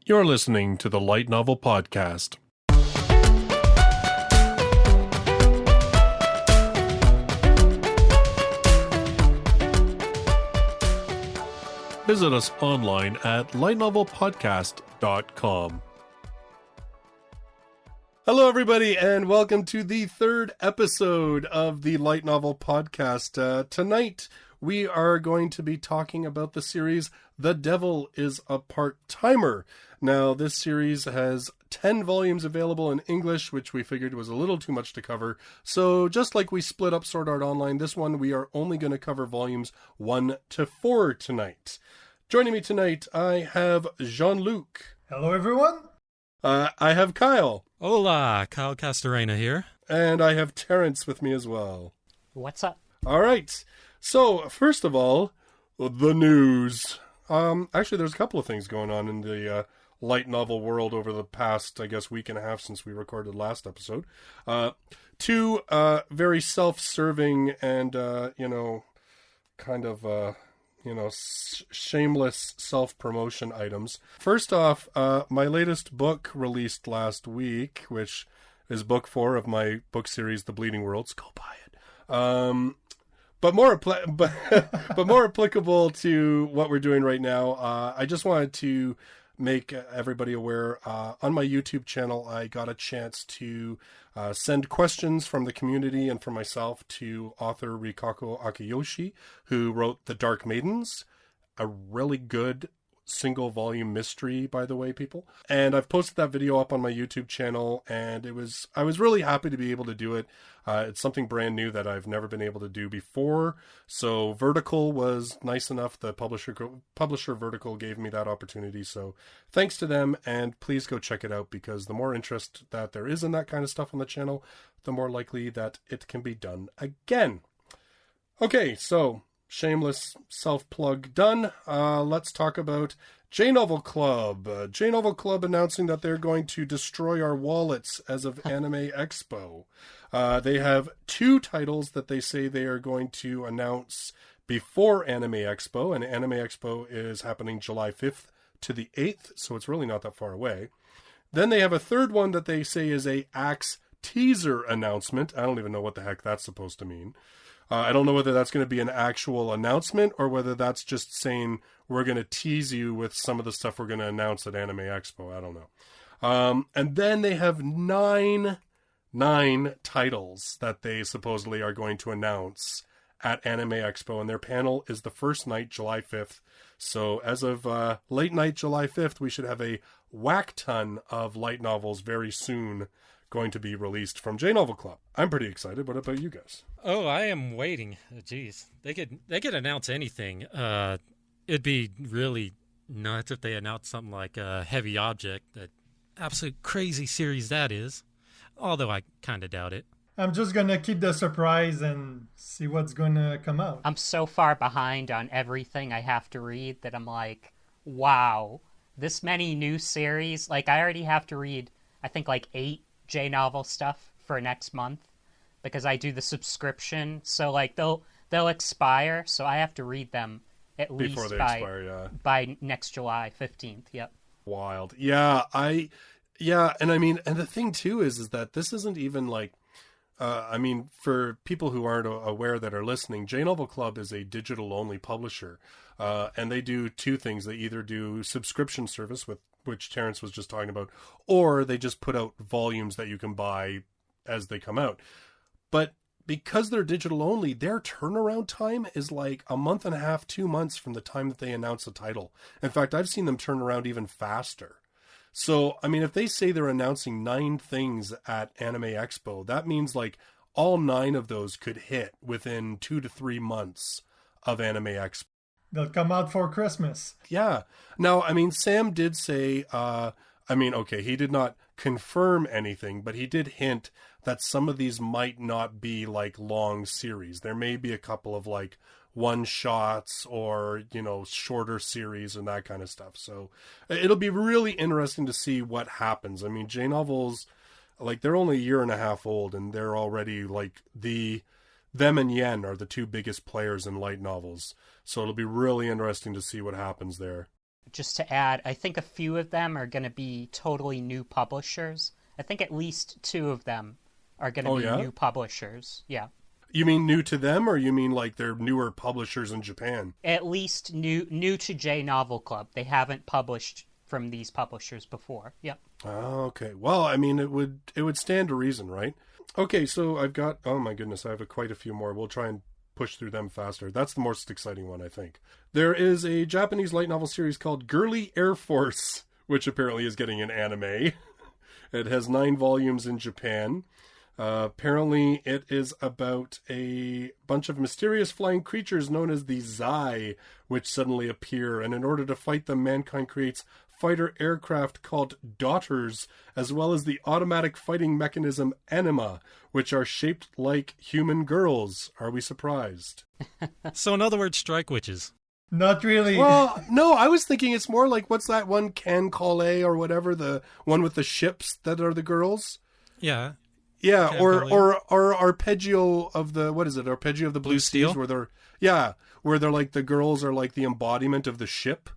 You're listening to the Light Novel Podcast. Visit us online at lightnovelpodcast.com. Hello, everybody, and welcome to the third episode of the Light Novel Podcast. Tonight, we are going to be talking about the series The Devil is a Part-Timer. Now, this series has 10 volumes available in English, which we figured was a little too much to cover. So just like we split up Sword Art Online, this one we are only going to cover volumes 1 to 4 tonight. Joining me tonight, I have Jean-Luc. Hello, everyone. I have Kyle. Hola, Kyle Castorena here. And I have Terrence with me as well. What's up? All right. So, first of all, the news. Actually, there's a couple of things going on in the light novel world over the past, I guess, week and a half since we recorded last episode. Two very self-serving and, shameless self-promotion items. First off, my latest book released last week, which is book 4 of my book series, The Bleeding Worlds. Go buy it. But more applicable to what we're doing right now, I just wanted to make everybody aware, on my YouTube channel, I got a chance to send questions from the community and from myself to author Rikako Akiyoshi, who wrote The Dark Maidens, a really good single volume mystery, by the way, people. And I've posted that video up on my YouTube channel, and I was really happy to be able to do it. It's something brand new that I've never been able to do before. So Vertical was nice enough. The publisher Vertical gave me that opportunity. So thanks to them, and please go check it out, because the more interest that there is in that kind of stuff on the channel, the more likely that it can be done again. Okay, so shameless self-plug done. Let's talk about J-Novel Club. J-Novel Club announcing that they're going to destroy our wallets as of Anime Expo. They have 2 titles that they say they are going to announce before Anime Expo, and Anime Expo is happening July 5th to the 8th, so it's really not that far away. Then they have a third one that they say is a Axe teaser announcement. I don't even know what the heck that's supposed to mean. I don't know whether that's going to be an actual announcement or whether that's just saying we're going to tease you with some of the stuff we're going to announce at Anime Expo. I don't know. And then they have nine titles that they supposedly are going to announce at Anime Expo, and their panel is the first night, July 5th. So as of late night, July 5th, we should have a whack ton of light novels very soon going to be released from J-Novel Club. I'm pretty excited. What about you guys? Oh, I am waiting. Jeez, they could announce anything. It'd be really nuts if they announced something like a Heavy Object. That absolute crazy series that is. Although I kind of doubt it. I'm just going to keep the surprise and see what's going to come out. I'm so far behind on everything I have to read that I'm like, wow, this many new series. Like, I already have to read, I think, like 8 J-novel stuff for next month because I do the subscription. So, like, they'll expire, so I have to read them at least before they expire, by next July 15th. Yep. Wild. Yeah, and I mean, and the thing too is that this isn't even like, for people who aren't aware that are listening, J-Novel Club is a digital-only publisher, and they do 2 things. They either do subscription service, which Terrence was just talking about, or they just put out volumes that you can buy as they come out. But because they're digital-only, their turnaround time is like a month and a half, 2 months from the time that they announce a title. In fact, I've seen them turn around even faster. So, I mean, if they say they're announcing 9 things at Anime Expo, that means like all 9 of those could hit within 2 to 3 months of Anime Expo. They'll come out for Christmas. Yeah. Now, I mean, Sam did say, he did not confirm anything, but he did hint that some of these might not be like long series. There may be a couple of like one-shots or, shorter series and that kind of stuff. So it'll be really interesting to see what happens. I mean, J-novels, like, they're only a year and a half old, and they're already like them and Yen are the 2 biggest players in light novels. So it'll be really interesting to see what happens there. just to add, I think a few of them are going to be totally new publishers. I think at least 2 of them are going to be new publishers. Yeah. You mean new to them, or you mean like they're newer publishers in Japan? At least new to J Novel Club. They haven't published from these publishers before. Yep. Oh, okay. Well, I mean, it would stand to reason, right? Okay, so I've got, oh my goodness, I have quite a few more. We'll try and push through them faster. That's the most exciting one, I think. There is a Japanese light novel series called Girly Air Force, which apparently is getting an anime. It has 9 volumes in Japan. Apparently it is about a bunch of mysterious flying creatures known as the Zai, which suddenly appear, and in order to fight them, mankind creates fighter aircraft called Daughters, as well as the automatic fighting mechanism Anima, which are shaped like human girls. Are we surprised? So in other words, strike witches. Not really. Well, no, I was thinking it's more like, what's that one, Cancale or whatever, the one with the ships that are the girls? Yeah. Yeah, or Arpeggio of the, what is it, Arpeggio of the Blue Seas, where they're like, the girls are like the embodiment of the ship.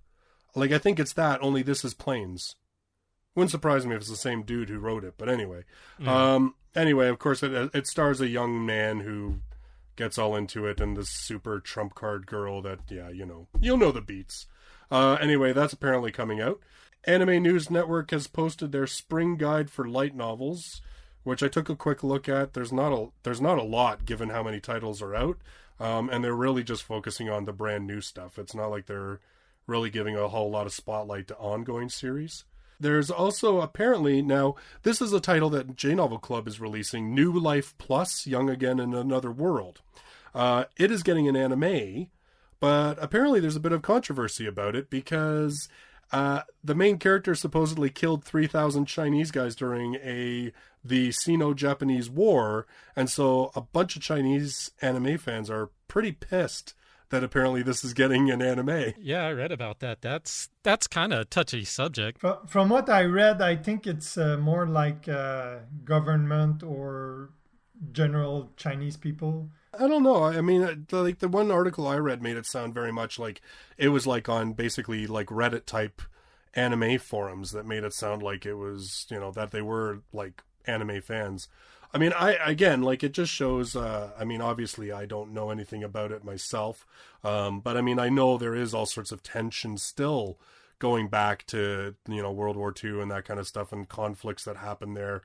Like, I think it's that, only this is planes. Wouldn't surprise me if it's the same dude who wrote it, but anyway. Anyway, of course, it stars a young man who gets all into it, and this super trump card girl that, yeah, you'll know the beats. Anyway, that's apparently coming out. Anime News Network has posted their spring guide for light novels, which I took a quick look at. There's not a lot given how many titles are out, and they're really just focusing on the brand new stuff. It's not like they're really giving a whole lot of spotlight to ongoing series. There's also apparently, now this is a title that J Novel Club is releasing, New Life Plus, Young Again in Another World. It is getting an anime, but apparently there's a bit of controversy about it because the main character supposedly killed 3,000 Chinese guys during the Sino-Japanese War, and so a bunch of Chinese anime fans are pretty pissed that apparently this is getting an anime. Yeah, I read about that. That's kind of a touchy subject. From what I read, I think it's more like government or general Chinese people. I don't know. I mean, like the one article I read made it sound very much like it was like on basically like Reddit type anime forums that made it sound like it was, that they were like anime fans. I mean, it just shows, I mean, obviously I don't know anything about it myself, but I mean, I know there is all sorts of tension still going back to, World War II and that kind of stuff and conflicts that happened there.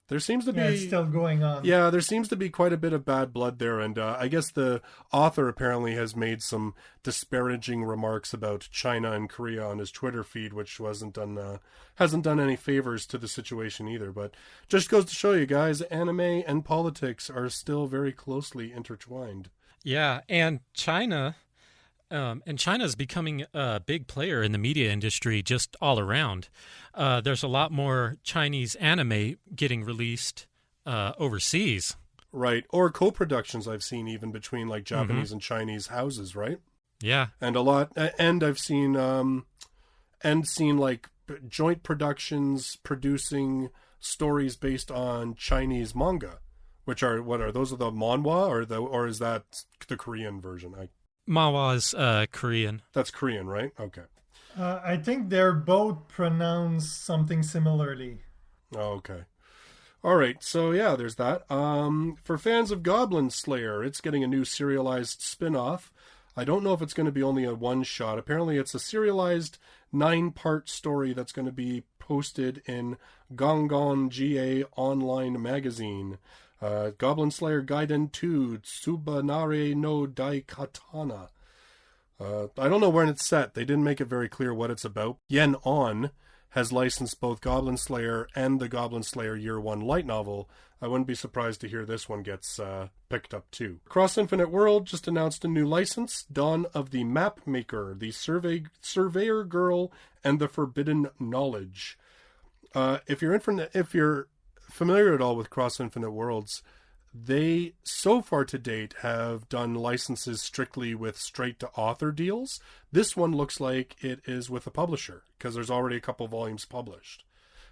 There seems to be... it's still going on. Yeah, there seems to be quite a bit of bad blood there, and I guess the author apparently has made some disparaging remarks about China and Korea on his Twitter feed, which hasn't done any favors to the situation either. But just goes to show you guys, anime and politics are still very closely intertwined. Yeah, and China is becoming a big player in the media industry just all around. There's a lot more Chinese anime getting released overseas. Right, or co-productions I've seen even between like Japanese and Chinese houses, right? Yeah. And a lot, and I've seen like joint productions producing stories based on Chinese manga, which are, those are the manhwa or is that the Korean version? Manhwa is Korean. That's Korean, right? Okay. I think they're both pronounced something similarly. Oh, okay. All right. So yeah, there's that. For fans of Goblin Slayer, it's getting a new serialized spin-off. I don't know if it's going to be only a one-shot. Apparently it's a serialized 9-part story that's going to be posted in Gangon GA Online Magazine. Goblin Slayer Gaiden 2 Tsubanare no Daikatana. I don't know when it's set. They didn't make it very clear what it's about. Yen On has licensed both Goblin Slayer and the Goblin Slayer Year 1 light novel. I wouldn't be surprised to hear this one gets picked up too. Cross Infinite World just announced a new license, Dawn of the Map Maker, the Surveyor Girl, and the Forbidden Knowledge. If you're familiar at all with Cross Infinite Worlds, they so far to date have done licenses strictly with straight to author deals. This one looks like it is with a publisher because there's already a couple volumes published.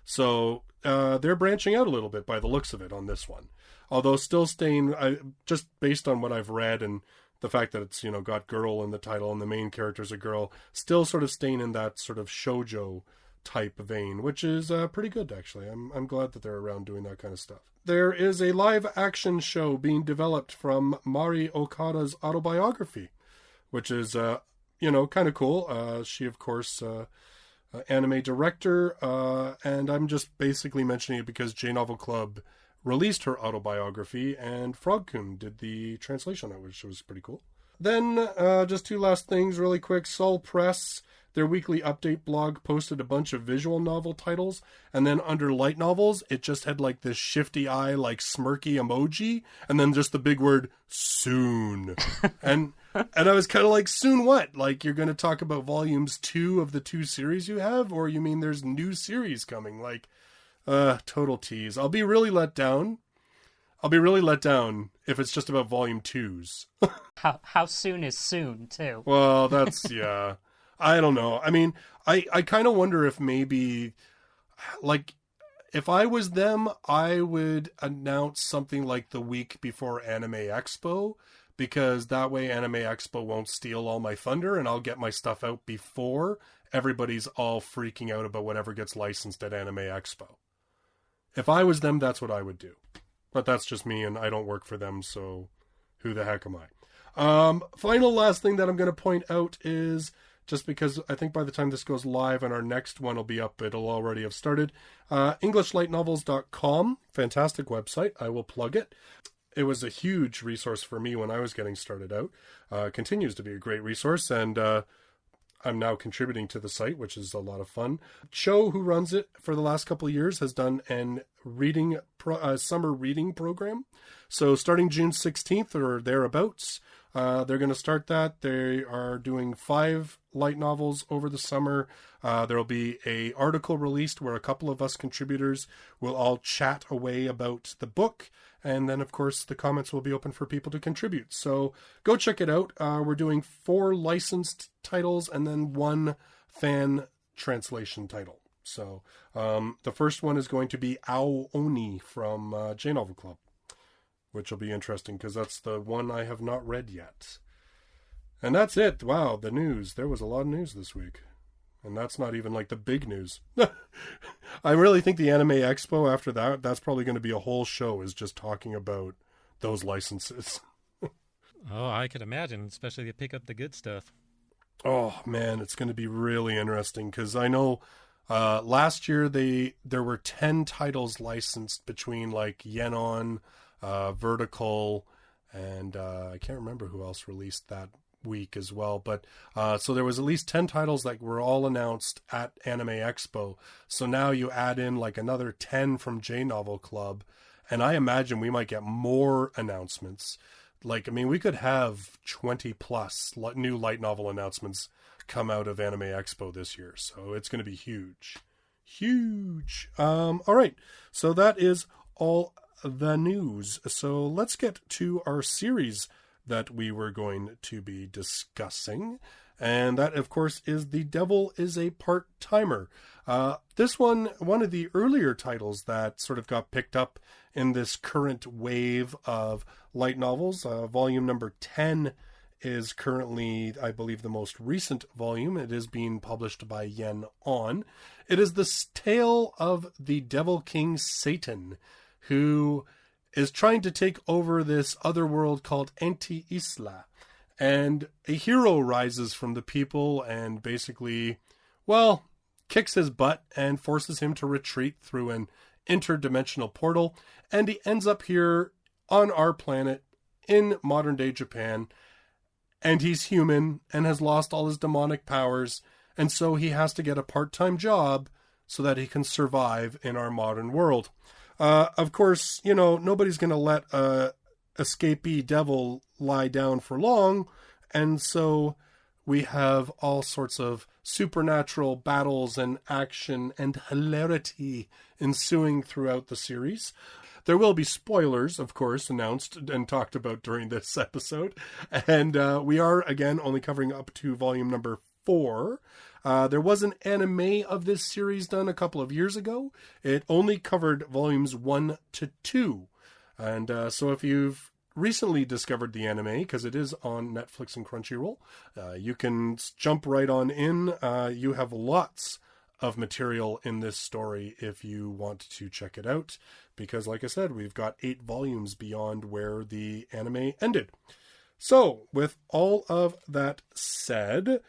So they're branching out a little bit by the looks of it on this one. Although still staying, just based on what I've read and the fact that it's, got girl in the title and the main character's a girl, still sort of staying in that sort of shoujo type vein, which is pretty good, actually. I'm glad that they're around doing that kind of stuff. There is a live action show being developed from Mari Okada's autobiography, which is, kind of cool. She, of course, anime director, and I'm just basically mentioning it because J-Novel Club released her autobiography, and Frogcoon did the translation, which was pretty cool. Then, just two last things really quick. Sol Press, their weekly update blog, posted a bunch of visual novel titles, and then under light novels, it just had like this shifty eye, like smirky emoji, and then just the big word, soon. and I was kind of like, soon what? Like, you're going to talk about volumes 2 of the 2 series you have? Or you mean there's new series coming? Like, total tease. I'll be really let down if it's just about volume 2s. How soon is soon, too? Well, that's, yeah. I don't know. I mean, I kind of wonder if maybe, like, if I was them, I would announce something like the week before Anime Expo, because that way Anime Expo won't steal all my thunder and I'll get my stuff out before everybody's all freaking out about whatever gets licensed at Anime Expo. If I was them, that's what I would do. But that's just me, and I don't work for them, so who the heck am I? Final last thing that I'm going to point out is, just because I think by the time this goes live and our next one will be up, it'll already have started. EnglishLightNovels.com, fantastic website. I will plug it. It was a huge resource for me when I was getting started out. Continues to be a great resource, and I'm now contributing to the site, which is a lot of fun. Cho, who runs it for the last couple of years, has done an summer reading program. So starting June 16th or thereabouts, they're going to start that. They are doing 5 light novels over the summer. There'll be a article released where a couple of us contributors will all chat away about the book. And then, of course, the comments will be open for people to contribute. So go check it out. We're doing 4 licensed titles and then 1 fan translation title. So the first one is going to be Ao Oni from J-Novel Club, which will be interesting because that's the one I have not read yet. And that's it. Wow, the news. There was a lot of news this week. And that's not even like the big news. I really think the Anime Expo after that's probably going to be a whole show, is just talking about those licenses. Oh, I could imagine, especially to pick up the good stuff. Oh, man, it's going to be really interesting because I know last year there were 10 titles licensed between like Yenon, Vertical, and I can't remember who else released that week as well, but so there was at least 10 titles that were all announced at Anime Expo. So now you add in like another 10 from J-Novel Club, and I imagine we might get more announcements. Like, I mean, we could have 20 plus new light novel announcements come out of Anime Expo this year, so it's going to be huge. All right, so that is all the news. So let's get to our series that we were going to be discussing. And that, of course, is The Devil is a Part-Timer. This one of the earlier titles that sort of got picked up in this current wave of light novels. Volume number 10 is currently, I believe, the most recent volume. It is being published by Yen On. It is the tale of the Devil King Satan, who is trying to take over this other world called Anti-Isla. And a hero rises from the people and basically, well, kicks his butt and forces him to retreat through an interdimensional portal. And he ends up here on our planet in modern-day Japan. And he's human and has lost all his demonic powers. And so he has to get a part-time job so that he can survive in our modern world. Of course, nobody's going to let a escapee devil lie down for long, and so we have all sorts of supernatural battles and action and hilarity ensuing throughout the series. There will be spoilers, of course, announced and talked about during this episode, and we are, again, only covering up to volume number 4. There was an anime of this series done a couple of years ago. It only covered volumes 1 to 2. And so if you've recently discovered the anime because it is on Netflix and Crunchyroll. You can jump right on in. You have lots of material in this story if you want to check it out, because like I said, we've got 8 volumes beyond where the anime ended. So with all of that said,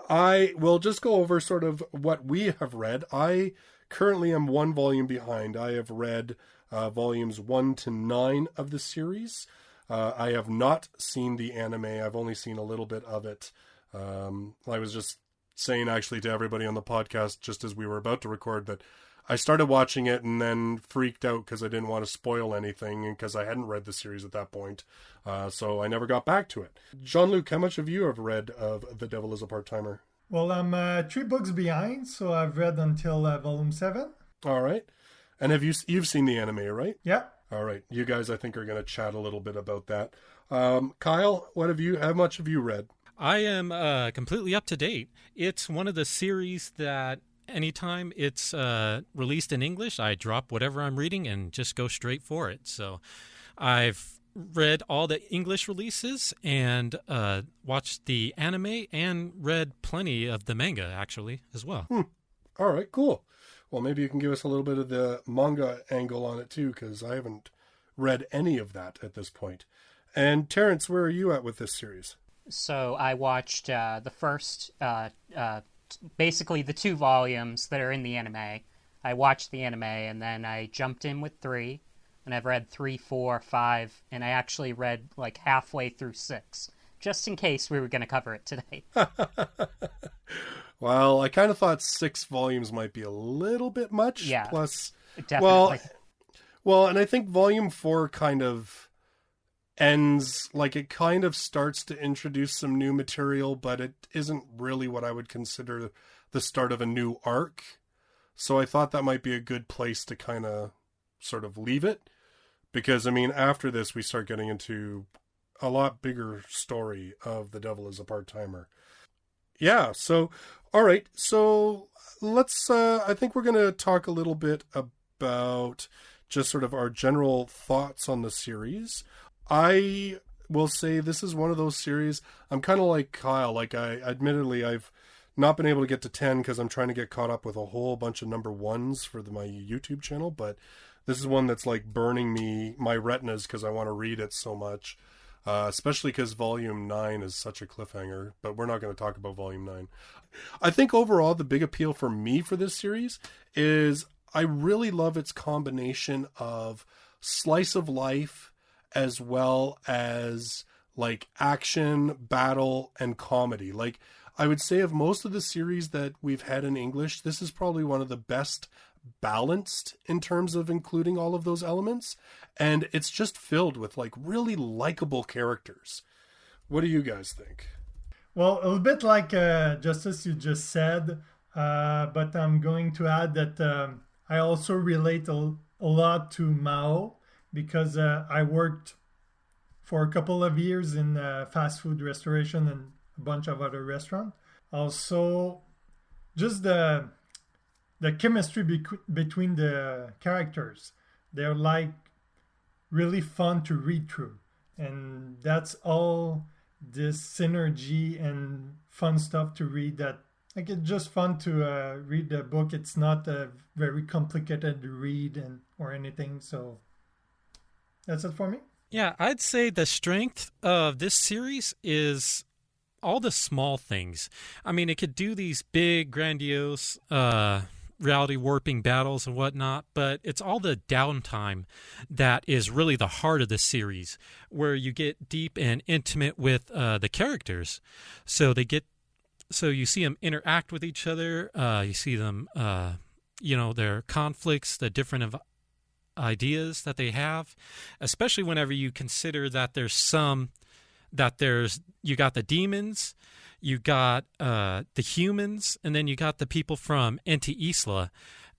I will just go over sort of what we have read. I currently am 1 volume behind. I have read volumes 1 to 9 of the series. I have not seen the anime. I've only seen a little bit of it. I was just saying actually to everybody on the podcast just as we were about to record that I started watching it and then freaked out because I didn't want to spoil anything and because I hadn't read the series at that point. So I never got back to it. Jean-Luc, how much have you have read of The Devil is a Part-Timer? Well, I'm 3 books behind, so I've read until volume 7. All right. And you've seen the anime, right? Yeah. All right. You guys, I think, are going to chat a little bit about that. Kyle, how much have you read? I am completely up to date. It's one of the series that anytime it's released in English, I drop whatever I'm reading and just go straight for it. So I've read all the English releases and watched the anime and read plenty of the manga, actually, as well. All right, cool. Well, maybe you can give us a little bit of the manga angle on it, too, because I haven't read any of that at this point. And Terrence, where are you at with this series? So I watched the first, basically the 2 volumes that are in the anime. I watched the anime, and then I jumped in with 3, and I've read 3, 4, 5, and I actually read like halfway through 6, just in case we were going to cover it today. Well, I kind of thought 6 volumes might be a little bit much. Yeah, Plus, definitely. Well, and I think volume 4 kind of ends, like it kind of starts to introduce some new material, but it isn't really what I would consider the start of a new arc. So I thought that might be a good place to kind of sort of leave it. Because, I mean, after this, we start getting into a lot bigger story of The Devil is a Part-Timer. Yeah, so, all right. So let's, I think we're going to talk a little bit about just sort of our general thoughts on the series. I will say this is one of those series, I'm kind of like Kyle, like I've not been able to get to 10 because I'm trying to get caught up with a whole bunch of number 1s for my YouTube channel, but this is one that's like burning my retinas because I want to read it so much, especially because volume 9 is such a cliffhanger, but we're not going to talk about volume 9. I think overall the big appeal for me for this series is I really love its combination of slice of life as well as like action, battle, and comedy. Like I would say of most of the series that we've had in English, this is probably one of the best balanced in terms of including all of those elements. And it's just filled with like really likable characters. What do you guys think? Well, a little bit like Justus, you just said, but I'm going to add that I also relate a lot to Mao, because I worked for a couple of years in fast food restoration and a bunch of other restaurants. Also, just the chemistry between the characters. They're like really fun to read through. And that's all this synergy and fun stuff to read, that like it's just fun to read the book. It's not a very complicated read or anything. So that's it for me. Yeah, I'd say the strength of this series is all the small things. I mean, it could do these big, grandiose, reality warping battles and whatnot, but it's all the downtime that is really the heart of the series, where you get deep and intimate with the characters. So you see them interact with each other. You see them, their conflicts, the different ideas that they have, especially whenever you consider that you got the demons, you got the humans, and then you got the people from Enti Isla,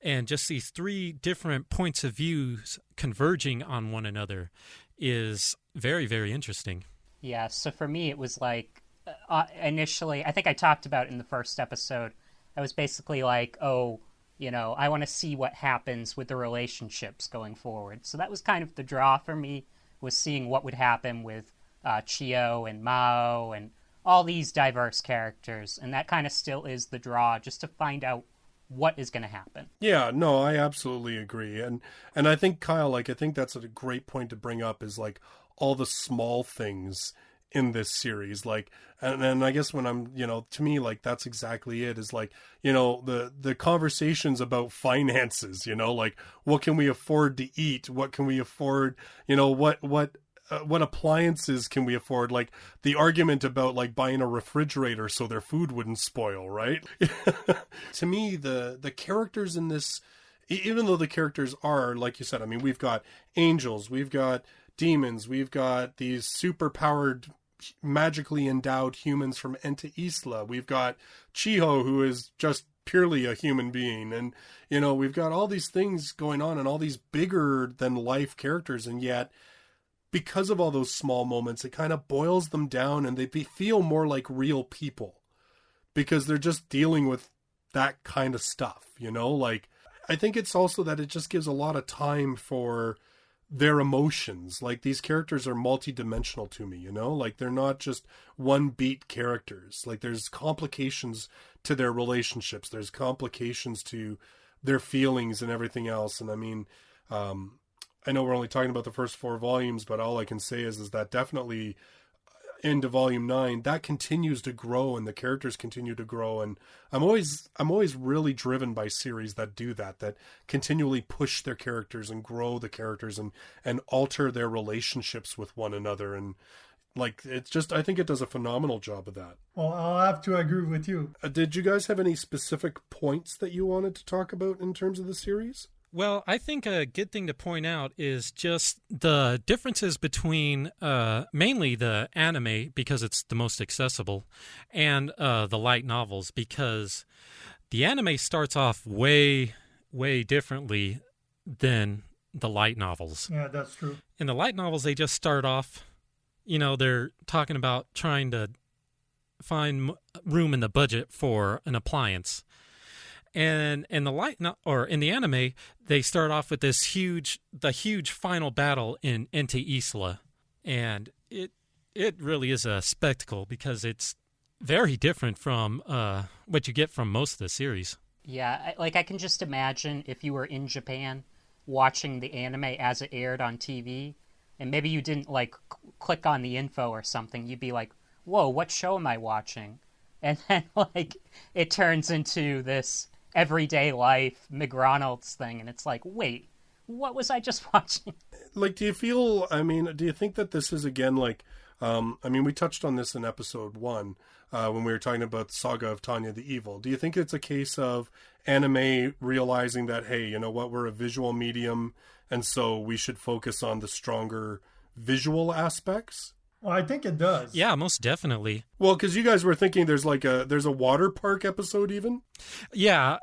and just these 3 different points of views converging on one another is very, very interesting. Yeah, so for me it was like, initially, I think I talked about it in the first episode, I was basically like, I want to see what happens with the relationships going forward. So that was kind of the draw for me was seeing what would happen with Chio and Mao and all these diverse characters, and that kind of still is the draw, just to find out what is going to happen. Yeah, no, I absolutely agree. And I think, Kyle, like, I think that's a great point to bring up, is like all the small things in this series. Like, and I guess when I'm, to me, like, that's exactly it, is like, the conversations about finances, like, what can we afford to eat? What can we afford? What appliances can we afford? Like the argument about like buying a refrigerator so their food wouldn't spoil, right? To me, the characters in this, even though the characters are, like you said, I mean, we've got angels, we've got demons, we've got these super powered, magically endowed humans from Enta Isla. We've got Chiho, who is just purely a human being. And, we've got all these things going on and all these bigger than life characters. And yet, because of all those small moments, it kind of boils them down and they feel more like real people because they're just dealing with that kind of stuff, like, I think it's also that it just gives a lot of time for their emotions. Like, these characters are multidimensional to me, like they're not just one beat characters. Like, there's complications to their relationships. There's complications to their feelings and everything else. And I mean, I know we're only talking about the first 4 volumes, but all I can say is that definitely into volume 9, that continues to grow and the characters continue to grow. And I'm always really driven by series that do that continually push their characters and grow the characters and alter their relationships with one another. And like, it's just, I think it does a phenomenal job of that. Well, I'll have to agree with you. Did you guys have any specific points that you wanted to talk about in terms of the series? Well, I think a good thing to point out is just the differences between mainly the anime, because it's the most accessible, and the light novels, because the anime starts off way, way differently than the light novels. Yeah, that's true. In the light novels, they just start off, they're talking about trying to find room in the budget for an appliance. And in the anime, they start off with the huge final battle in Enta Isla, and it really is a spectacle because it's very different from what you get from most of the series. Yeah, I can just imagine if you were in Japan watching the anime as it aired on TV, and maybe you didn't like click on the info or something, you'd be like, "Whoa, what show am I watching?" And then like it turns into this everyday life McDonald's thing, and it's like, wait, what was I just watching? Like, do you think that this is again like, we touched on this in episode 1 when we were talking about Saga of Tanya the Evil. Do you think it's a case of anime realizing that, hey, you know what, we're a visual medium, and so we should focus on the stronger visual aspects? Well, I think it does. Yeah, most definitely. Well, because you guys were thinking there's a water park episode even? Yeah,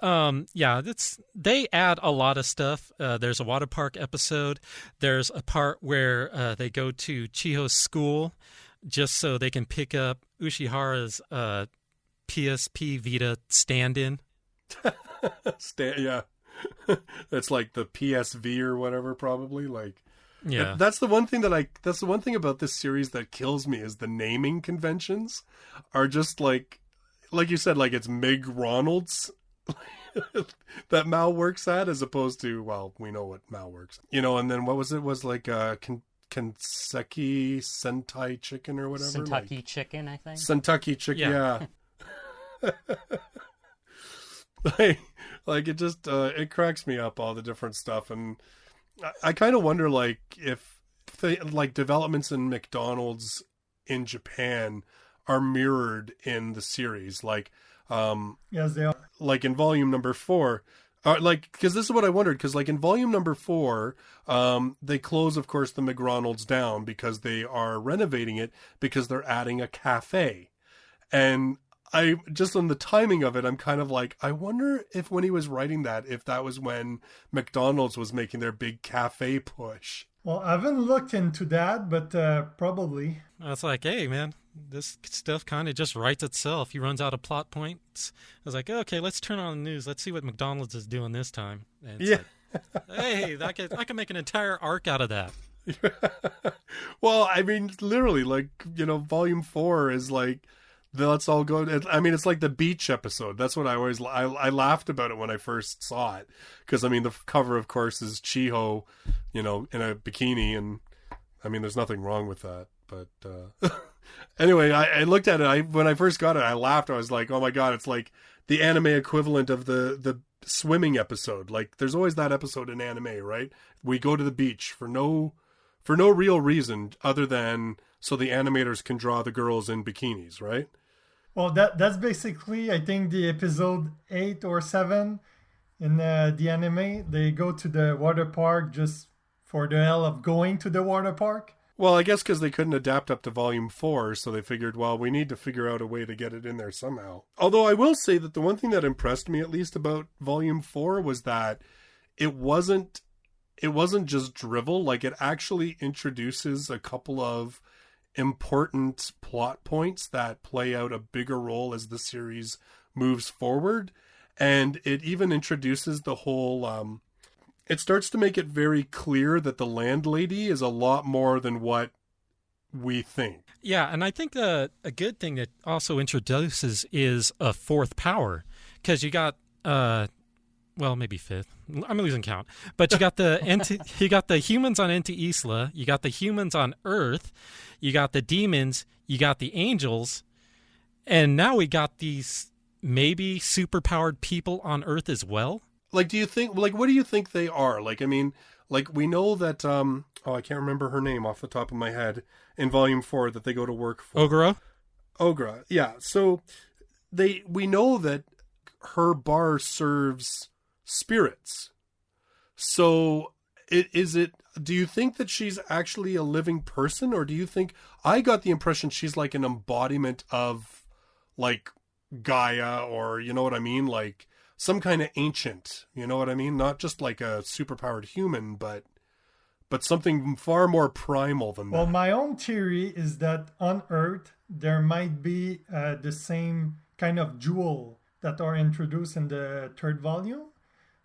they add a lot of stuff. There's a water park episode. There's a part where they go to Chiho's school just so they can pick up Ushihara's PSP Vita stand-in. Yeah. It's like the PSV or whatever, probably. Like, yeah, that's the one thing about this series that kills me, is the naming conventions are just like you said, like it's Mig Ronald's that Mao works at, as opposed to, well, we know what Mao works at. And then what was it? Was like Kanseki Sentai Chicken or whatever? Kentucky Chicken, I think. Kentucky Chicken, yeah. Like it just it cracks me up, all the different stuff. And I kind of wonder, like, if developments in McDonald's in Japan are mirrored in the series, like yes, they are. Like in volume number 4, because this is what I wondered, because like in volume number 4, they close, of course, the McDonald's down because they are renovating it, because they're adding a cafe. And I just, on the timing of it, I'm kind of like, I wonder if when he was writing that, if that was when McDonald's was making their big cafe push. Well, I haven't looked into that, but probably. I was like, hey, man, this stuff kind of just writes itself. He runs out of plot points. I was like, okay, let's turn on the news. Let's see what McDonald's is doing this time. And it's yeah. Like, hey, I could make an entire arc out of that. Well, I mean, literally, like, volume 4 is like, let's all go. I mean, it's like the beach episode. That's what I laughed about it when I first saw it. Because, I mean, the cover, of course, is Chiho, in a bikini. And, I mean, there's nothing wrong with that. But, anyway, I looked at it. When I first got it, I laughed. I was like, oh my God, it's like the anime equivalent of the swimming episode. Like, there's always that episode in anime, right? We go to the beach for no real reason other than so the animators can draw the girls in bikinis, right? Well, that's basically, I think, the episode 8 or 7 in the anime. They go to the water park just for the hell of going to the water park. Well, I guess because they couldn't adapt up to volume 4, so they figured, well, we need to figure out a way to get it in there somehow. Although I will say that the one thing that impressed me, at least about volume 4, was that it wasn't just drivel. Like, it actually introduces a couple of important plot points that play out a bigger role as the series moves forward. And it even introduces the whole, it starts to make it very clear that the landlady is a lot more than what we think. Yeah, and I think a good thing that also introduces is a fourth power. Because you got, well, maybe fifth. I'm losing count. But you got you got the humans on Ente Isla, you got the humans on Earth, you got the demons, you got the angels, and now we got these maybe superpowered people on Earth as well. Like, what do you think they are? Like, I mean, like, we know that, I can't remember her name off the top of my head in volume 4 that they go to work for. Ogra. Yeah. So we know that her bar serves spirits. So do you think that she's actually a living person, or do you think, I got the impression she's like an embodiment of like Gaia, or you know what I mean? Like some kind of ancient, you know what I mean? Not just like a superpowered human, but something far more primal than that. Well, my own theory is that on Earth, there might be the same kind of jewel that are introduced in the third volume,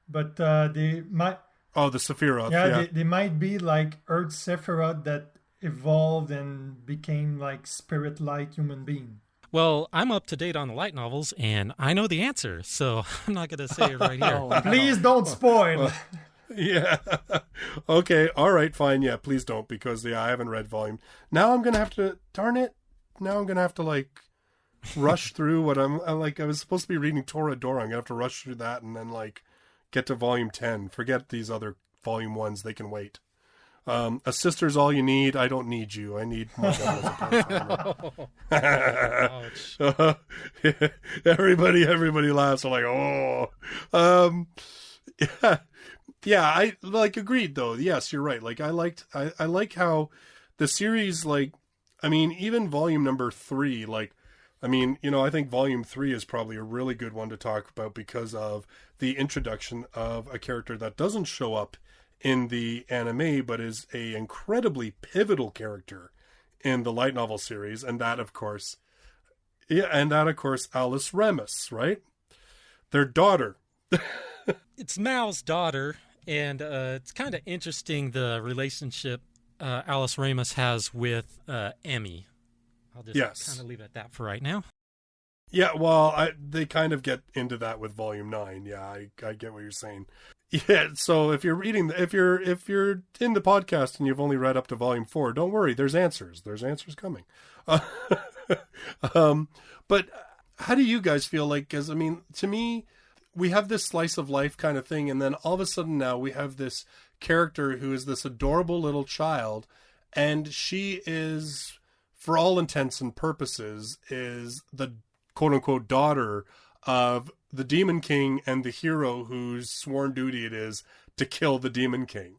but they might... Oh, the Sephiroth. Yeah. They might be like Earth Sephiroth that evolved and became like spirit-like human being. Well, I'm up to date on the light novels, and I know the answer, so I'm not going to say it right here. Please don't spoil. Yeah. Okay. All right. Fine. Yeah. Please don't, because I haven't read volume. Now I'm gonna have to. Darn it. Now I'm gonna have to like rush through what I was supposed to be reading Toradora. I'm gonna have to rush through that and then like get to volume 10. Forget these other volume 1s. They can wait. A sister's all you need. I don't need you. I need my dad as a part-timer. Everybody laughs. I'm like, oh. Yeah, I like agreed though. Yes, you're right. Like I like how the series, like, I mean, even volume number 3, like, I mean, I think volume 3 is probably a really good one to talk about because of the introduction of a character that doesn't show up in the anime, but is a incredibly pivotal character in the light novel series. And that, of course, Alice Remus, right? Their daughter. It's Mao's daughter, and it's kind of interesting the relationship Alice Remus has with Emmy. I'll just kind of leave it at that for right now. Yeah, well, they kind of get into that with volume 9. Yeah, I get what you're saying. Yeah, so if you're in the podcast and you've only read up to volume 4, don't worry. There's answers. There's answers coming. But how do you guys feel like? Because I mean, to me, we have this slice of life kind of thing, and then all of a sudden now we have this character who is this adorable little child, and she is, for all intents and purposes, is the quote-unquote daughter of the Demon King and the hero whose sworn duty it is to kill the Demon King.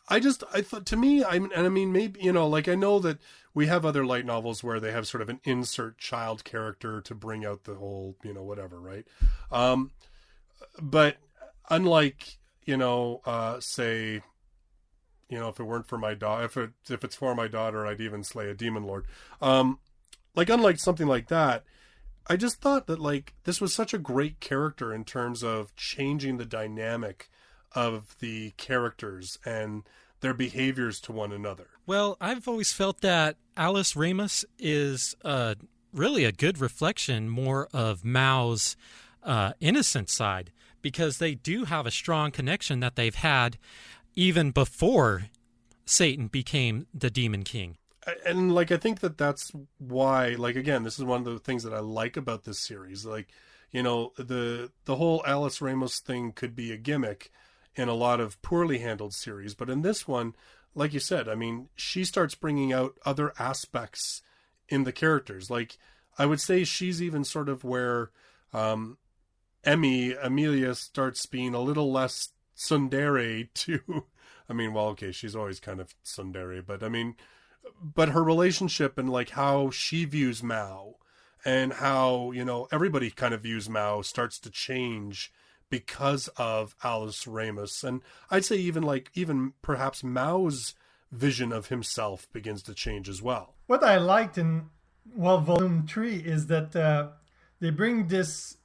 I thought, to me, I mean, maybe, like, I know that we have other light novels where they have sort of an insert child character to bring out the whole, whatever, right? But unlike, say, if it weren't for my daughter, if it's for my daughter, I'd even slay a demon lord. Like, unlike something like that, I just thought that, like, this was such a great character in terms of changing the dynamic of the characters and their behaviors to one another. Well, I've always felt that Alice Ramus is really a good reflection more of Mao's innocent side, because they do have a strong connection that they've had even before Satan became the Demon King. And like, I think that's why, like, again, this is one of the things that I like about this series. Like, you know, the whole Alice Ramos thing could be a gimmick in a lot of poorly handled series, but in this one, like you said, I mean, she starts bringing out other aspects in the characters. Like, I would say she's even sort of where Amelia starts being a little less tsundere to, I mean, well, okay, she's always kind of tsundere, but I mean, but her relationship and like how she views Mao and how, you know, everybody kind of views Mao starts to change because of Alice Ramus. And I'd say even perhaps Mao's vision of himself begins to change as well. What I liked in, well, Volume 3 is that they bring this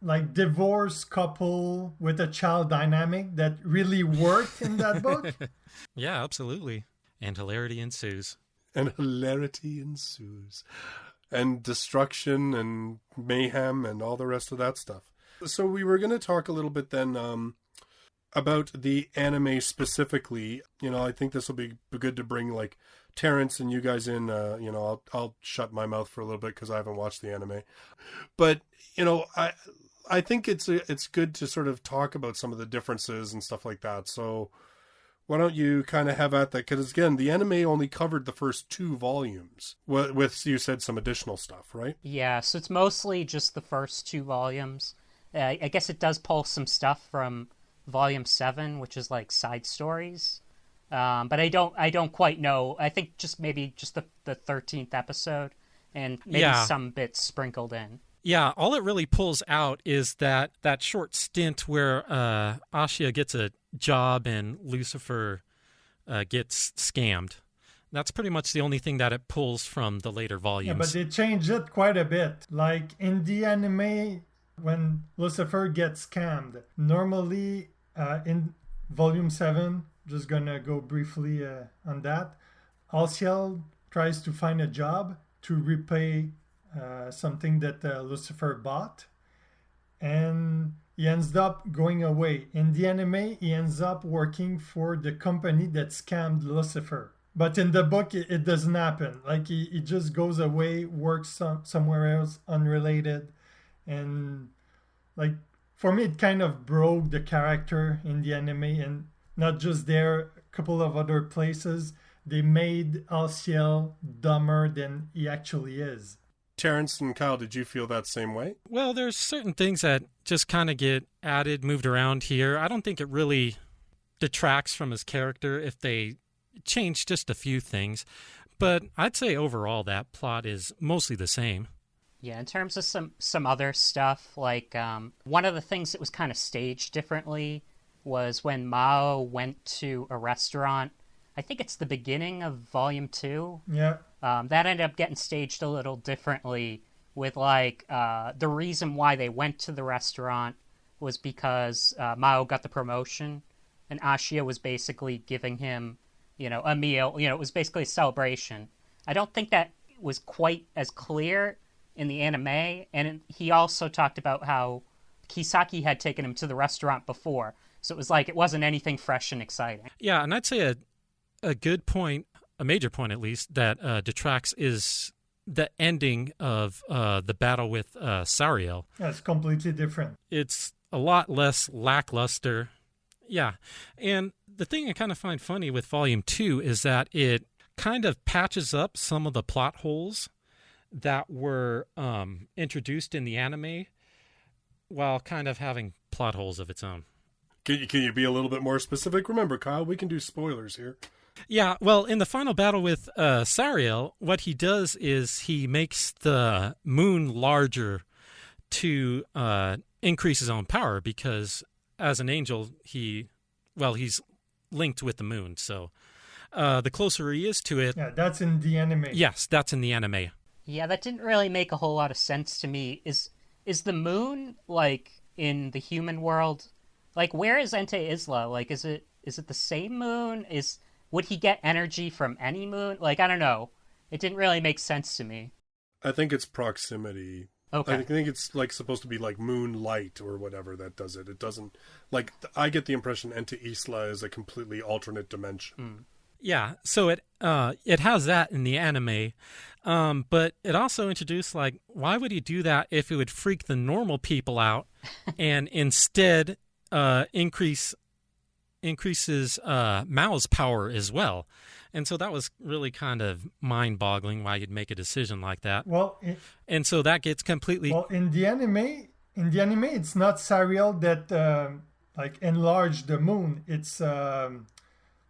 like divorced couple with a child dynamic that really worked in that book. Yeah, absolutely. And hilarity ensues. And hilarity ensues. And destruction and mayhem and all the rest of that stuff. So we were going to talk a little bit then about the anime specifically. You know, I think this will be good to bring like Terrence and you guys in. You know, I'll shut my mouth for a little bit because I haven't watched the anime. But, you know, I think it's good to sort of talk about some of the differences and stuff like that. So why don't you kind of have at that? Because again, the anime only covered the first 2 volumes with you said some additional stuff, right? Yeah, so it's mostly just the first 2 volumes. I guess it does pull some stuff from Volume 7, which is like side stories. But I don't quite know. I think maybe the 13th episode and maybe some bits sprinkled in. Yeah, all it really pulls out is that short stint where Ashia gets a job and Lucifer gets scammed. That's pretty much the only thing that it pulls from the later volumes. Yeah, but they changed it quite a bit. Like in the anime, when Lucifer gets scammed, normally in Volume 7, just gonna go briefly on that, Alciel tries to find a job to repay something that Lucifer bought, and he ends up going away. In the anime, he ends up working for the company that scammed Lucifer. But in the book, it doesn't happen. Like, he just goes away, works somewhere else, unrelated. And, like, for me, it kind of broke the character in the anime. And not just there, a couple of other places, they made Alciel dumber than he actually is. Terrence and Kyle, did you feel that same way? Well, there's certain things that just kind of get added, moved around here. I don't think it really detracts from his character if they change just a few things. But I'd say overall that plot is mostly the same. Yeah, in terms of some other stuff, like one of the things that was kind of staged differently was when Mao went to a restaurant. I think it's the beginning of Volume 2. Yeah. That ended up getting staged a little differently with, like, the reason why they went to the restaurant was because Mao got the promotion, and Ashia was basically giving him, you know, a meal. You know, it was basically a celebration. I don't think that was quite as clear in the anime, and he also talked about how Kisaki had taken him to the restaurant before, so it was like it wasn't anything fresh and exciting. Yeah, and I'd say a good point, a major point at least, that detracts is the ending of the battle with Sariel. That's completely different. It's a lot less lackluster. Yeah, and the thing I kind of find funny with Volume 2 is that it kind of patches up some of the plot holes that were introduced in the anime while kind of having plot holes of its own. Can you be a little bit more specific? Remember, Kyle, we can do spoilers here. Yeah, well, in the final battle with Sariel, what he does is he makes the moon larger to increase his own power because as an angel, he's linked with the moon. So the closer he is to it... Yeah, that's in the anime. Yes, that's in the anime. Yeah, that didn't really make a whole lot of sense to me. Is the moon, like, in the human world? Like, where is Ente Isla? Like, is it the same moon? Is would he get energy from any moon? Like, I don't know. It didn't really make sense to me. I think it's proximity. Okay. I think it's like supposed to be like moonlight or whatever that does it. It doesn't like I get the impression Ente Isla is a completely alternate dimension. Yeah, so it has that in the anime, but it also introduced like why would he do that if it would freak the normal people out, and instead increases Mao's power as well, and so that was really kind of mind-boggling why you'd make a decision like that. Well, and so that gets completely in the anime, it's not Sariel that like enlarged the moon. It's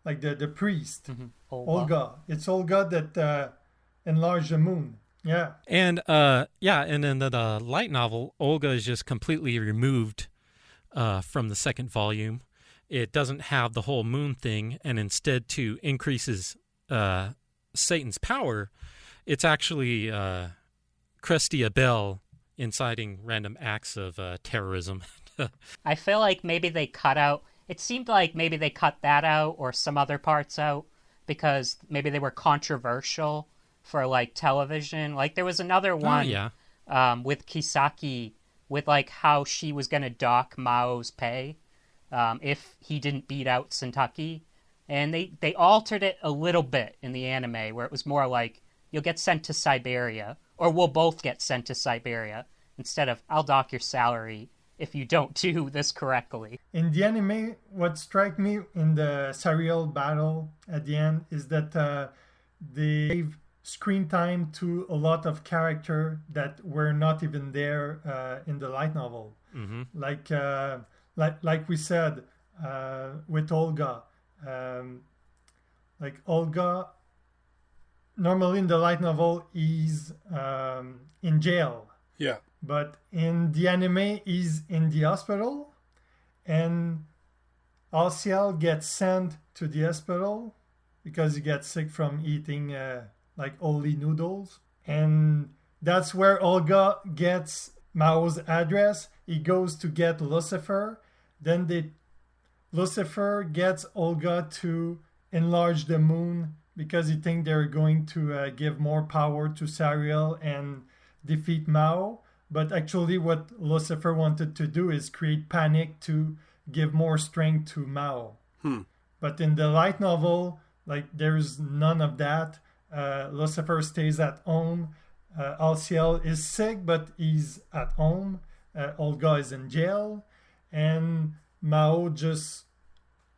like the priest, Olga. It's Olga that enlarged the moon. Yeah. And and in the light novel, Olga is just completely removed from the second volume. It doesn't have the whole moon thing, and instead to increases Satan's power, it's actually Crestia Bell inciting random acts of terrorism. I feel like maybe they cut out. It seemed like maybe they cut that out or some other parts out because maybe they were controversial for like television. Like there was another one with Kisaki with like how she was going to dock Mao's pay if he didn't beat out Sentaki. And they altered it a little bit in the anime where it was more like you'll get sent to Siberia or we'll both get sent to Siberia instead of I'll dock your salary if you don't do this correctly. In the anime, what struck me in the Sariel battle at the end is that they gave screen time to a lot of characters that were not even there in the light novel. Mm-hmm. Like we said with Olga. Like Olga, normally in the light novel, is in jail. Yeah. But in the anime, he's in the hospital, and Alciel gets sent to the hospital because he gets sick from eating like only noodles. And that's where Olga gets Mao's address. He goes to get Lucifer. Then Lucifer gets Olga to enlarge the moon because he thinks they're going to give more power to Sariel and defeat Mao. But actually what Lucifer wanted to do is create panic to give more strength to Mao. But in the light novel, like there's none of that. Lucifer stays at home. Alciel is sick, but he's at home. Olga is in jail. And Mao just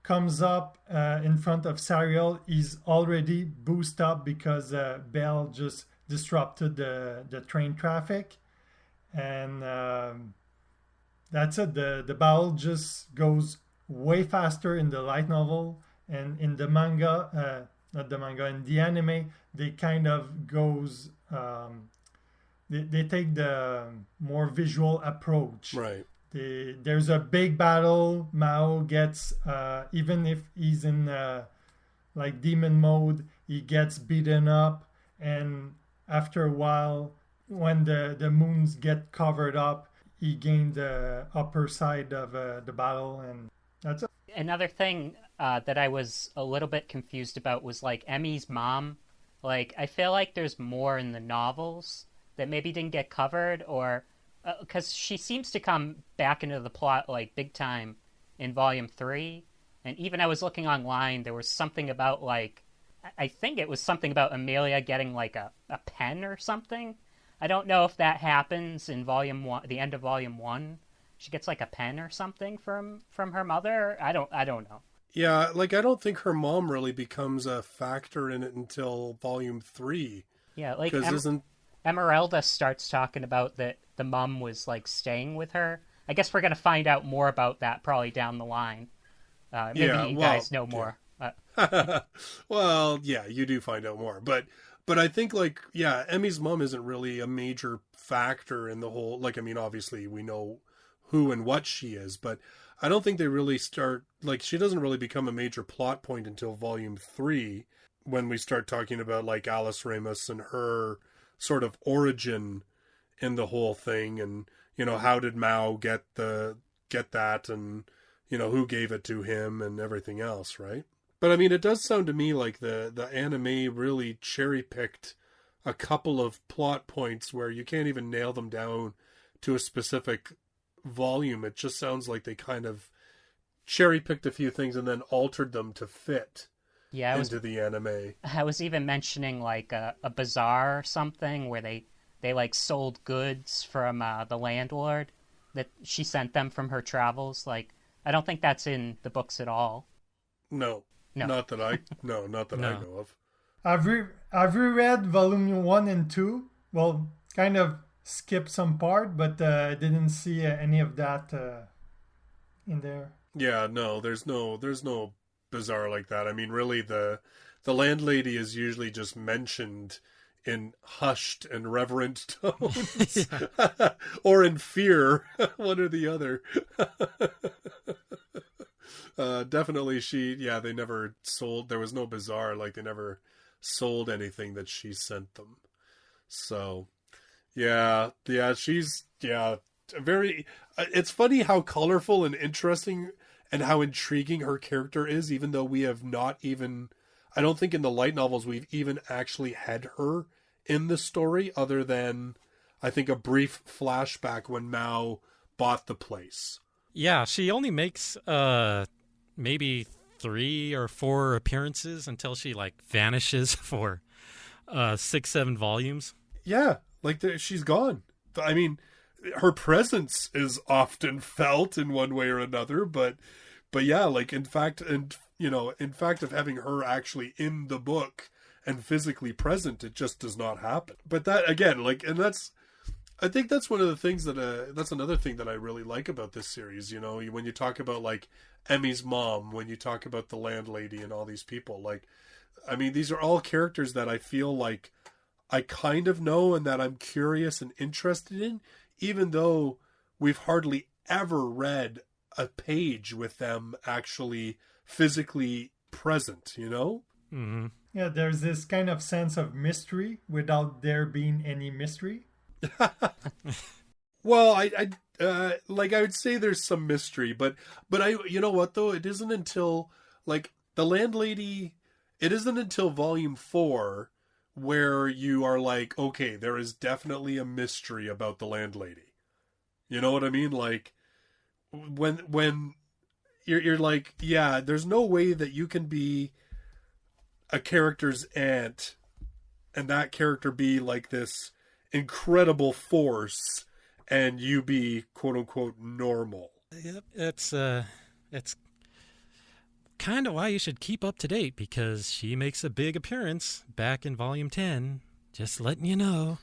comes up in front of Sariel. He's already boosted up because Bell just disrupted the train traffic. And that's it. The battle just goes way faster in the light novel, and in the manga, not the manga, in the anime, they kind of goes. They take the more visual approach. Right. There's a big battle. Mao gets even if he's in like demon mode, he gets beaten up, and after a while, when the moons get covered up, he gained the upper side of the battle, and that's it. Another thing that I was a little bit confused about was like Emmy's mom. Like I feel like there's more in the novels that maybe didn't get covered, or because she seems to come back into the plot like big time in volume 3, and even I was looking online, there was something about like I think it was something about Amelia getting like a pen or something. I don't know if that happens in volume 1, the end of volume 1. She gets like a pen or something from her mother. I don't know. Yeah, like I don't think her mom really becomes a factor in it until volume 3. Yeah, like Emeralda starts talking about that the mom was like staying with her. I guess we're gonna find out more about that probably down the line. Maybe you guys know more. Yeah. Well, yeah, you do find out more, but I think like Emmy's mom isn't really a major factor in the whole. Like, I mean, obviously we know who and what she is, but I don't think they really start like she doesn't really become a major plot point until volume 3 when we start talking about like Alice Ramus and her sort of origin in the whole thing, and you know how did Mao get that, and you know who gave it to him and everything else, right? But I mean, it does sound to me like the anime really cherry picked a couple of plot points where you can't even nail them down to a specific volume. It just sounds like they kind of cherry picked a few things and then altered them to fit Yeah, into the anime. I was even mentioning like a bazaar or something where they like sold goods from the landlord that she sent them from her travels. Like, I don't think that's in the books at all. No, No. not that I No. know of. I've reread volume 1 and 2. Well, kind of skipped some part, but I didn't see any of that in there. Yeah, no, there's no bizarre like that. I mean, really, the landlady is usually just mentioned in hushed and reverent tones, or in fear, one or the other. Definitely, they never sold. There was no bizarre, like they never sold anything that she sent them. So, she's very. It's funny how colorful and interesting and how intriguing her character is, even though we have not even. I don't think in the light novels we've even actually had her in the story, other than I think a brief flashback when Mao bought the place. Yeah, she only makes maybe 3 or 4 appearances until she like vanishes for 6-7 volumes. Yeah, like she's gone. I mean, her presence is often felt in one way or another, but yeah, like in fact of having her actually in the book and physically present, it just does not happen. But that again, like, and I think that's one of the things that's another thing that I really like about this series. You know, when you talk about like Emmy's mom, when you talk about the landlady and all these people, like, I mean, these are all characters that I feel like I kind of know and that I'm curious and interested in, even though we've hardly ever read a page with them actually physically present, you know? Mm-hmm. Yeah, there's this kind of sense of mystery without there being any mystery. Well, I would say there's some mystery, but you know what though? It isn't until like the landlady, it isn't until volume 4 where you are like, okay, there is definitely a mystery about the landlady. You know what I mean? Like when you're like, yeah, there's no way that you can be a character's aunt and that character be like this incredible force and you be quote unquote normal. Yep, it's kind of why you should keep up to date, because she makes a big appearance back in volume 10. Just letting you know.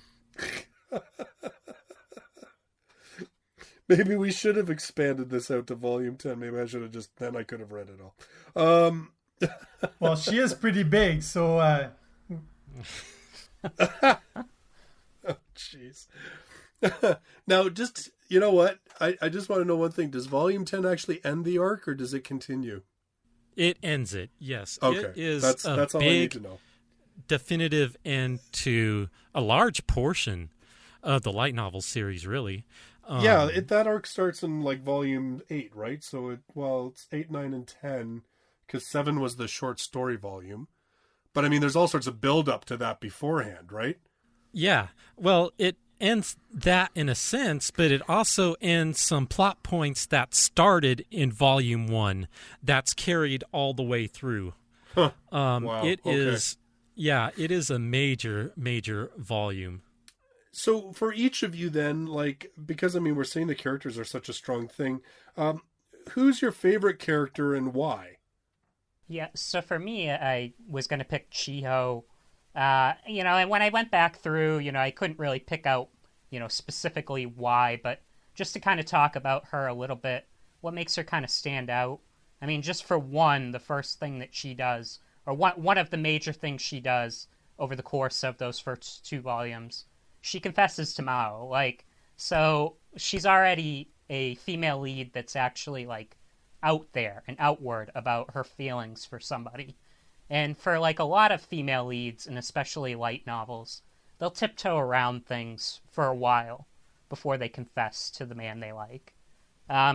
Maybe we should have expanded this out to volume 10. Maybe I should have then I could have read it all. Well, she is pretty big, so Oh, jeez. Now, just, you know what? I just want to know one thing. Does volume 10 actually end the arc, or does it continue? It ends it, yes. Okay. It is that's all I need to know. Definitive end to a large portion of the light novel series, really. That arc starts in like volume 8, right? So it's 8, 9, and 10, because 7 was the short story volume. But I mean, there's all sorts of build up to that beforehand, right? Yeah. Well, it ends that in a sense, but it also ends some plot points that started in volume 1 that's carried all the way through. Huh. Wow. It is a major volume. So for each of you then, like, because I mean, we're saying the characters are such a strong thing, who's your favorite character and why? Yeah, so for me, I was going to pick Chiho. And when I went back through, I couldn't really pick out, specifically why, but just to kind of talk about her a little bit, what makes her kind of stand out. I mean, just for one, the first thing that she does, or one of the major things she does over the course of those first 2 volumes, she confesses to Mao. Like, so she's already a female lead that's actually, like, out there and outward about her feelings for somebody. And for, like, a lot of female leads, and especially light novels, they'll tiptoe around things for a while before they confess to the man they like.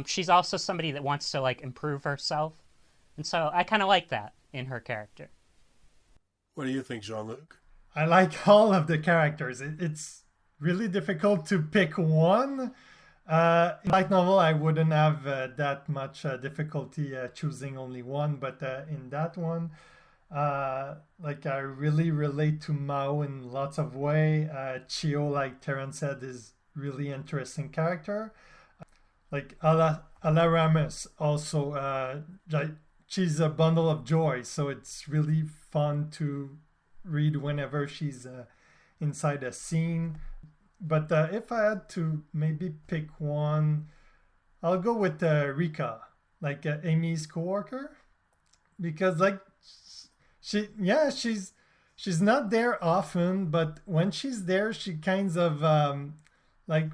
She's also somebody that wants to, like, improve herself. And so I kind of like that in her character. What do you think, Jean-Luc? I like all of the characters. It's really difficult to pick one. In light novel, I wouldn't have that much difficulty choosing only one, but in that one, like I really relate to Mao in lots of way. Chio, like Terrence said, is really interesting character. Like Ala Ramus also, she's a bundle of joy, so it's really fun to read whenever she's inside a scene. But if I had to maybe pick one, I'll go with Rika, like Amy's coworker, because like she's not there often, but when she's there, she kind of like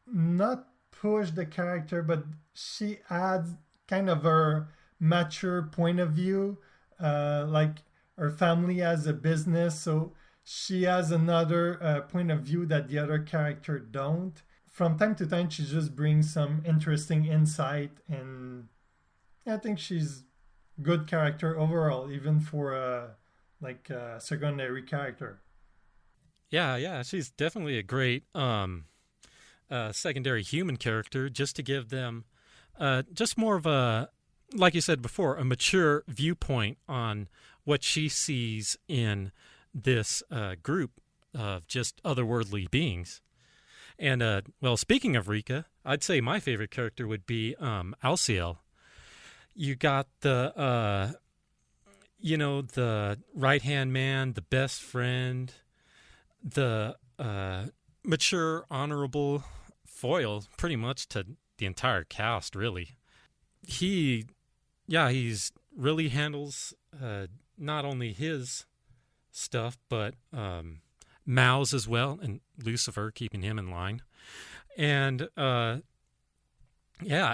not push the character, but she adds kind of her mature point of view. Like her family has a business, so she has another point of view that the other character don't. From time to time, she just brings some interesting insight, and I think she's good character overall, even for a secondary character. Yeah, she's definitely a great secondary human character, just to give them just more of a, like you said before, a mature viewpoint on what she sees in this group of just otherworldly beings. And, well, speaking of Rika, I'd say my favorite character would be Alciel. You got the, the right-hand man, the best friend, the mature, honorable foil pretty much to the entire cast, really. He's really handles not only his stuff, but Mao's as well, and Lucifer, keeping him in line. And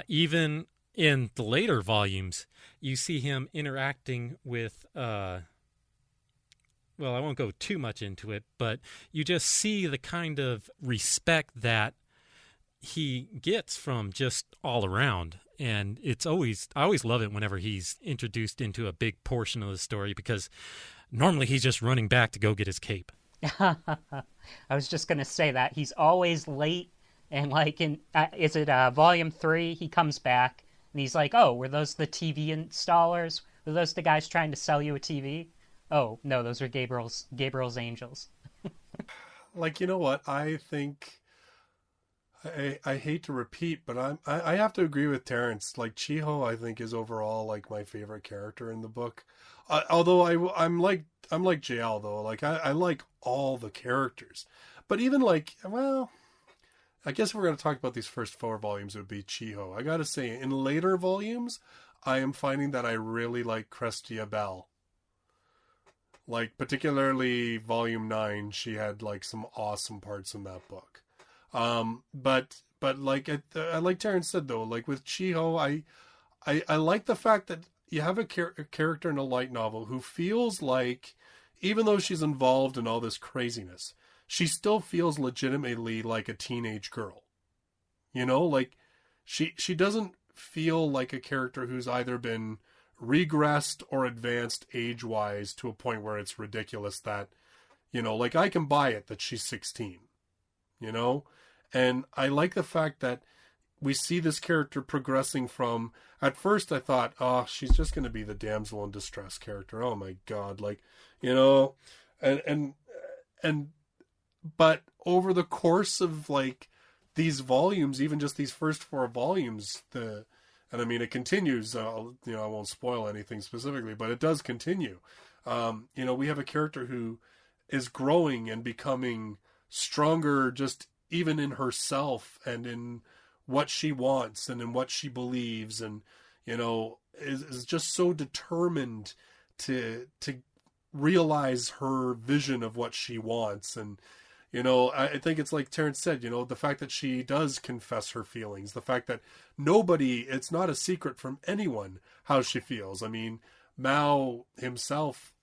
even in the later volumes, you see him interacting with well, I won't go too much into it, but you just see the kind of respect that he gets from just all around. And I always love it whenever he's introduced into a big portion of the story, because normally he's just running back to go get his cape. I was just going to say that. He's always late, and like in, is it volume 3, he comes back, and he's like, oh, were those the TV installers? Were those the guys trying to sell you a TV? Oh, no, those are Gabriel's angels. Like, you know what? I think I hate to repeat, but I have to agree with Terrence. Like, Chiho, I think, is overall like my favorite character in the book. Although I'm like JL though. Like I like all the characters, but even like, well, I guess if we're going to talk about these first 4 volumes, it would be Chiho. I got to say, in later volumes, I am finding that I really like Crestia Bell. Like, particularly volume 9, she had like some awesome parts in that book. But like I like Terrence said though, like with Chiho, I like the fact that you have a character in a light novel who feels like, even though she's involved in all this craziness, she still feels legitimately like a teenage girl. You know, like she doesn't feel like a character who's either been regressed or advanced age-wise to a point where it's ridiculous that, like I can buy it that she's 16, And I like the fact that we see this character progressing from, at first I thought, oh, she's just going to be the damsel in distress character. Oh my God. Like, but over the course of like these volumes, even just these first 4 volumes, it continues, I won't spoil anything specifically, but it does continue. We have a character who is growing and becoming stronger, just even in herself and in what she wants and in what she believes, and is just so determined to realize her vision of what she wants. And I think it's like Terrence said, the fact that she does confess her feelings, the fact that it's not a secret from anyone how she feels. I mean, Mao himself,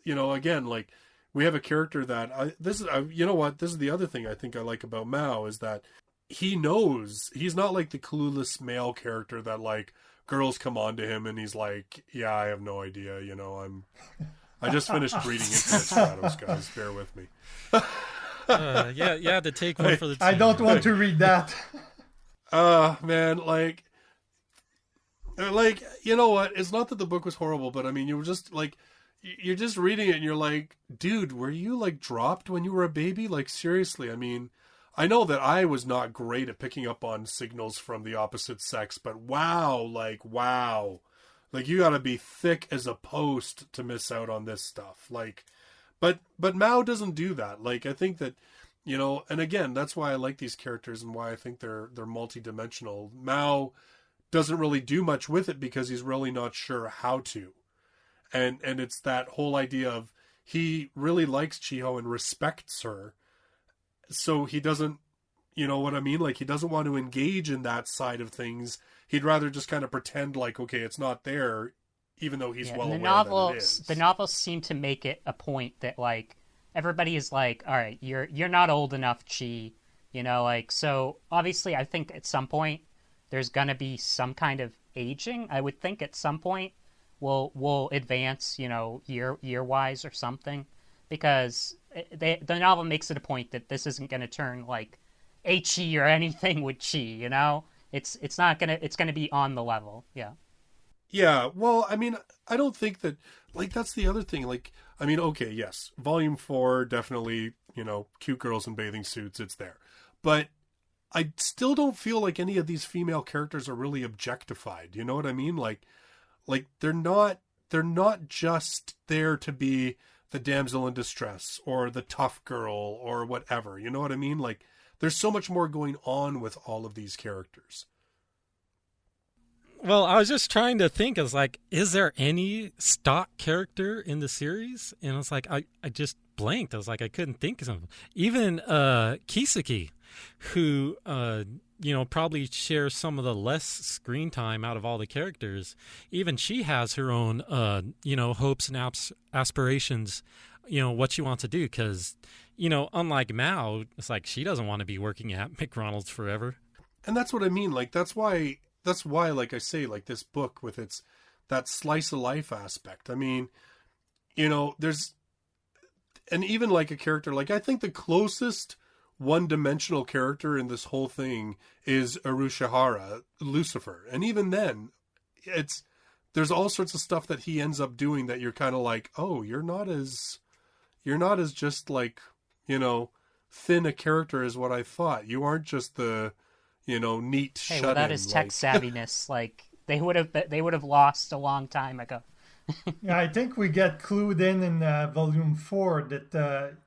again, like, we have a character that this is the other thing I think I like about Mao, is that he knows he's not like the clueless male character that like girls come on to him and he's like, yeah, I have no idea, I just finished reading Infinite Stratos, guys, bear with me. Yeah, to take one for the team. I don't want to read that. Man, like, you know what? It's not that the book was horrible, but I mean, you were just like, you're just reading it and you're like, dude, were you like dropped when you were a baby? Like, seriously, I mean, I know that I was not great at picking up on signals from the opposite sex, but wow. Like, you gotta be thick as a post to miss out on this stuff. Like, but Mao doesn't do that. Like, I think that, and again, that's why I like these characters and why I think they're multi-dimensional. Mao doesn't really do much with it because he's really not sure how to. And it's that whole idea of he really likes Chiho and respects her. So he doesn't, you know what I mean? Like, he doesn't want to engage in that side of things. He'd rather just kind of pretend like, okay, it's not there, even though he's well aware that it is. The novels seem to make it a point that, like, everybody is like, all right, you're not old enough, Chi. Like, so obviously I think at some point there's going to be some kind of aging. I would think at some point we'll advance, year-wise or something. Because the novel makes it a point that this isn't going to turn, like, Chi or anything with Chi, It's not going to... It's going to be on the level, yeah. Yeah, well, I mean, I don't think that... Like, that's the other thing. Like, I mean, okay, yes. Volume 4, definitely, cute girls in bathing suits, it's there. But I still don't feel like any of these female characters are really objectified. You know what I mean? Like they're not just there to be the damsel in distress or the tough girl or whatever. You know what I mean? Like, there's so much more going on with all of these characters. Well, I was just trying to think. I was like, is there any stock character in the series? And I was like, I just blanked. I was like, I couldn't think of something. Even Kiseki, who, probably shares some of the less screen time out of all the characters. Even she has her own, hopes and aspirations, what she wants to do. Because, unlike Mao, it's like she doesn't want to be working at McDonald's forever. And that's what I mean. Like, that's why, like I say, like, this book with that slice of life aspect. I mean, there's, and even like a character, like, I think the closest one-dimensional character in this whole thing is Arushihara, Lucifer. And even then, there's all sorts of stuff that he ends up doing that you're kind of like, oh, you're not as just like, thin a character as what I thought. You aren't just the, neat shut-in. Hey, without his tech savviness, like, they would have lost a long time ago. Yeah, I think we get clued in volume 4 that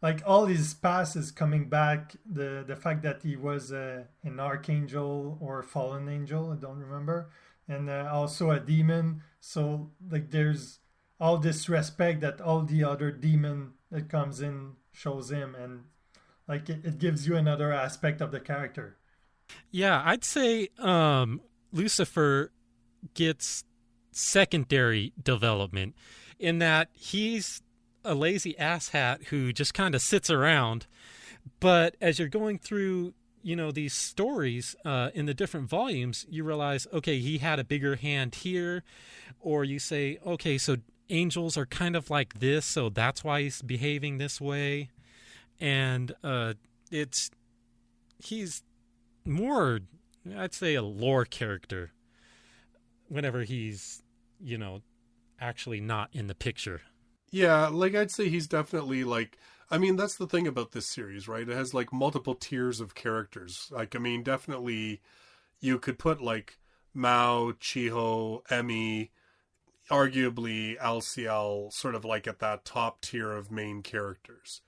like, all his past is coming back. The fact that he was an archangel or a fallen angel, I don't remember, and also a demon. So, like, there's all this respect that all the other demon that comes in shows him, and like, it gives you another aspect of the character. Yeah, I'd say Lucifer gets secondary development in that he's a lazy asshat who just kind of sits around. But as you're going through, these stories in the different volumes, you realize, okay, he had a bigger hand here. Or you say, okay, so angels are kind of like this, so that's why he's behaving this way. And he's more, I'd say, a lore character whenever he's, actually not in the picture. Yeah, like, I'd say he's definitely, like, I mean, that's the thing about this series, right? It has, like, multiple tiers of characters. Like, I mean, definitely you could put, like, Mao, Chiho, Emi, arguably LCL, sort of like at that top tier of main characters.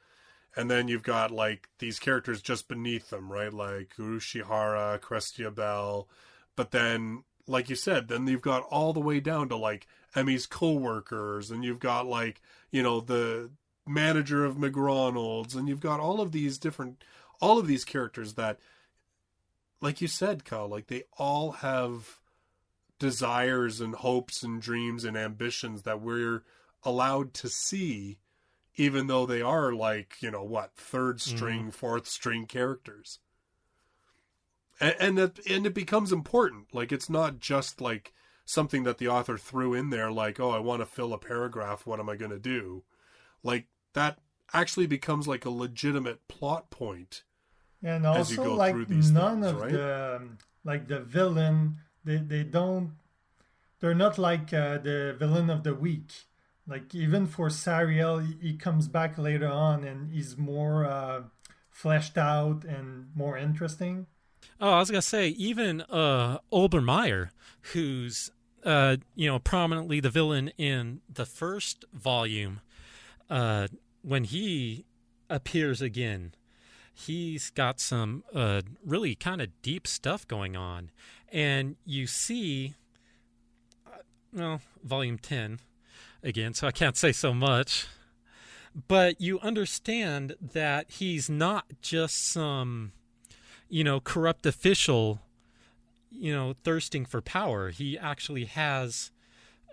And then you've got, like, these characters just beneath them, right? Like Urushihara, Crestia Bell. But then, like you said, then you've got all the way down to, like, Emi's co-workers, and you've got, like, the manager of McDonald's, and you've got all of these characters that, like you said, Kyle, like, they all have desires and hopes and dreams and ambitions that we're allowed to see, even though they are, like, third string, fourth string characters. and it becomes important. Like, it's not just like something that the author threw in there, like, oh, I want to fill a paragraph, what am I going to do? Like, that actually becomes like a legitimate plot point And as you also, go through like, these none things, of right? the villain, they don't, they're not like the villain of the week. Like, even for Sariel, he comes back later on and he's more fleshed out and more interesting. Oh, I was gonna say even Obermeyer, who's prominently the villain in the first volume, when he appears again, he's got some really kind of deep stuff going on, and you see, volume 10 again, so I can't say so much, but you understand that he's not just some corrupt official, thirsting for power. He actually has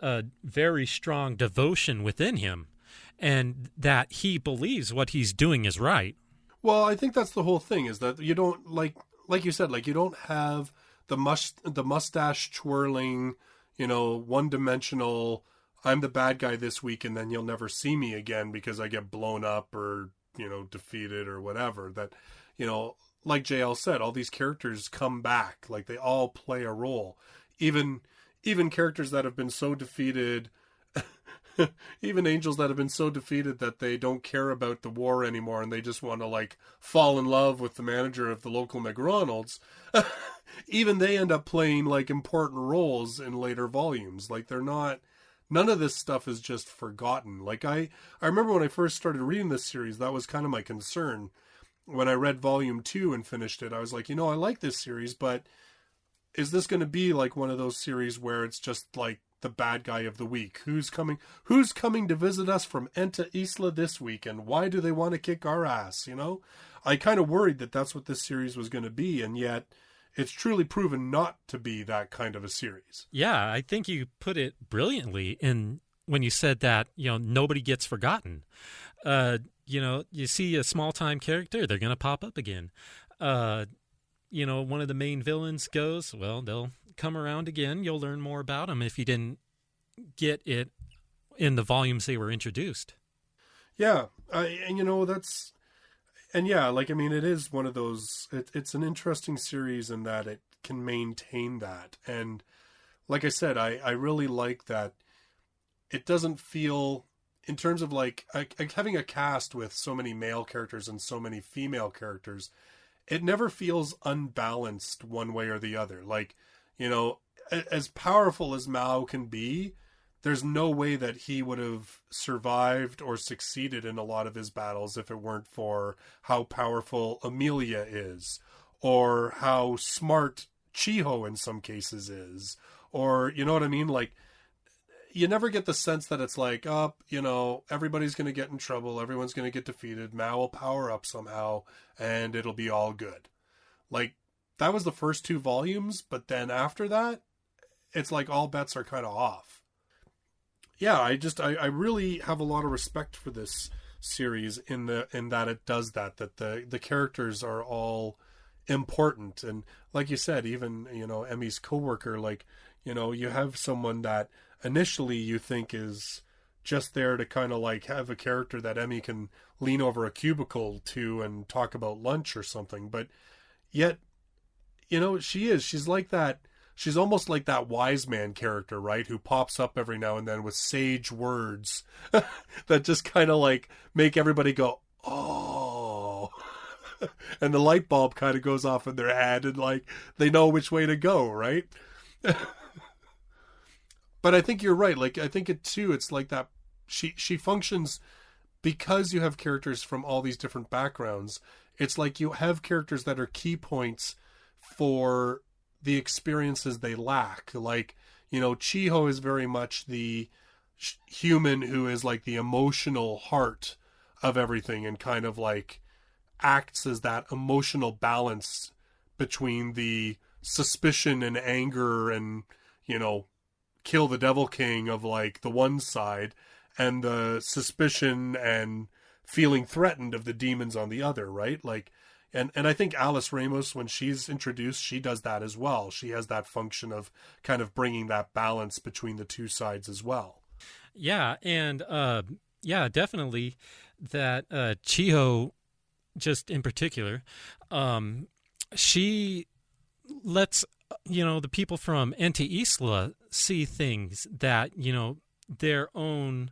a very strong devotion within him, and that he believes what he's doing is right. Well, I think that's the whole thing, is that you don't, like you said, like, you don't have the mustache twirling, one dimensional, I'm the bad guy this week and then you'll never see me again because I get blown up or, defeated or whatever. That, like JL said, all these characters come back, like, they all play a role. Even characters that have been so defeated, even angels that have been so defeated that they don't care about the war anymore and they just want to, like, fall in love with the manager of the local McDonald's, even they end up playing, like, important roles in later volumes. Like, they're not, none of this stuff is just forgotten. Like, I remember when I first started reading this series, that was kind of my concern. When I read volume 2 and finished it, I was like, I like this series, but is this going to be like one of those series where it's just like the bad guy of the week? Who's coming to visit us from Enta Isla this week, and why do they want to kick our ass? I kind of worried that that's what this series was going to be, and yet it's truly proven not to be that kind of a series. Yeah, I think you put it brilliantly in when you said that, nobody gets forgotten. You see a small time character, they're going to pop up again. One of the main villains goes, well, they'll come around again. You'll learn more about them if you didn't get it in the volumes they were introduced. Yeah, that's, and yeah, like, I mean, it is one of those, it's an interesting series in that it can maintain that. And like I said, I really like that it doesn't feel, in terms of like having a cast with so many male characters and so many female characters, it never feels unbalanced one way or the other. Like, as powerful as Mao can be, there's no way that he would have survived or succeeded in a lot of his battles if it weren't for how powerful Amelia is, or how smart Chiho in some cases is, or, you know what I mean? Like, you never get the sense that it's like, everybody's going to get in trouble, everyone's going to get defeated, Mao will power up somehow, and it'll be all good. Like, that was the first 2 volumes, but then after that, it's like all bets are kind of off. Yeah, I really have a lot of respect for this series in that it does that the characters are all important. And like you said, even, Emmy's coworker, like, you have someone that initially you think is just there to kind of like have a character that Emmy can lean over a cubicle to and talk about lunch or something. But yet, she's like that. She's almost like that wise man character, right? Who pops up every now and then with sage words that just kind of like make everybody go, oh, and the light bulb kind of goes off in their head and like they know which way to go, right? But I think you're right. Like, I think it's like that. She functions because you have characters from all these different backgrounds. It's like you have characters that are key points for the experiences they lack. Like, Chiho is very much the human who is like the emotional heart of everything and kind of like acts as that emotional balance between the suspicion and anger and, kill the Devil King of like the one side and the suspicion and feeling threatened of the demons on the other, right? Like, And I think Alice Ramos, when she's introduced, she does that as well. She has that function of kind of bringing that balance between the two sides as well. Yeah, and yeah, definitely that Chiho, just in particular, she lets the people from Ente Isla see things that their own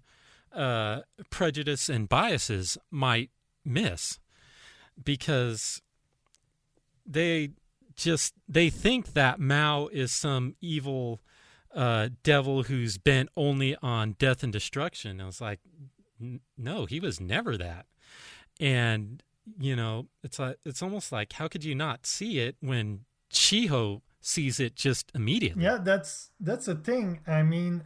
prejudice and biases might miss, because they think that Mao is some evil devil who's bent only on death and destruction. I was like, no, he was never that. And it's almost like, how could you not see it when Chiho sees it just immediately? Yeah, that's a thing. I mean,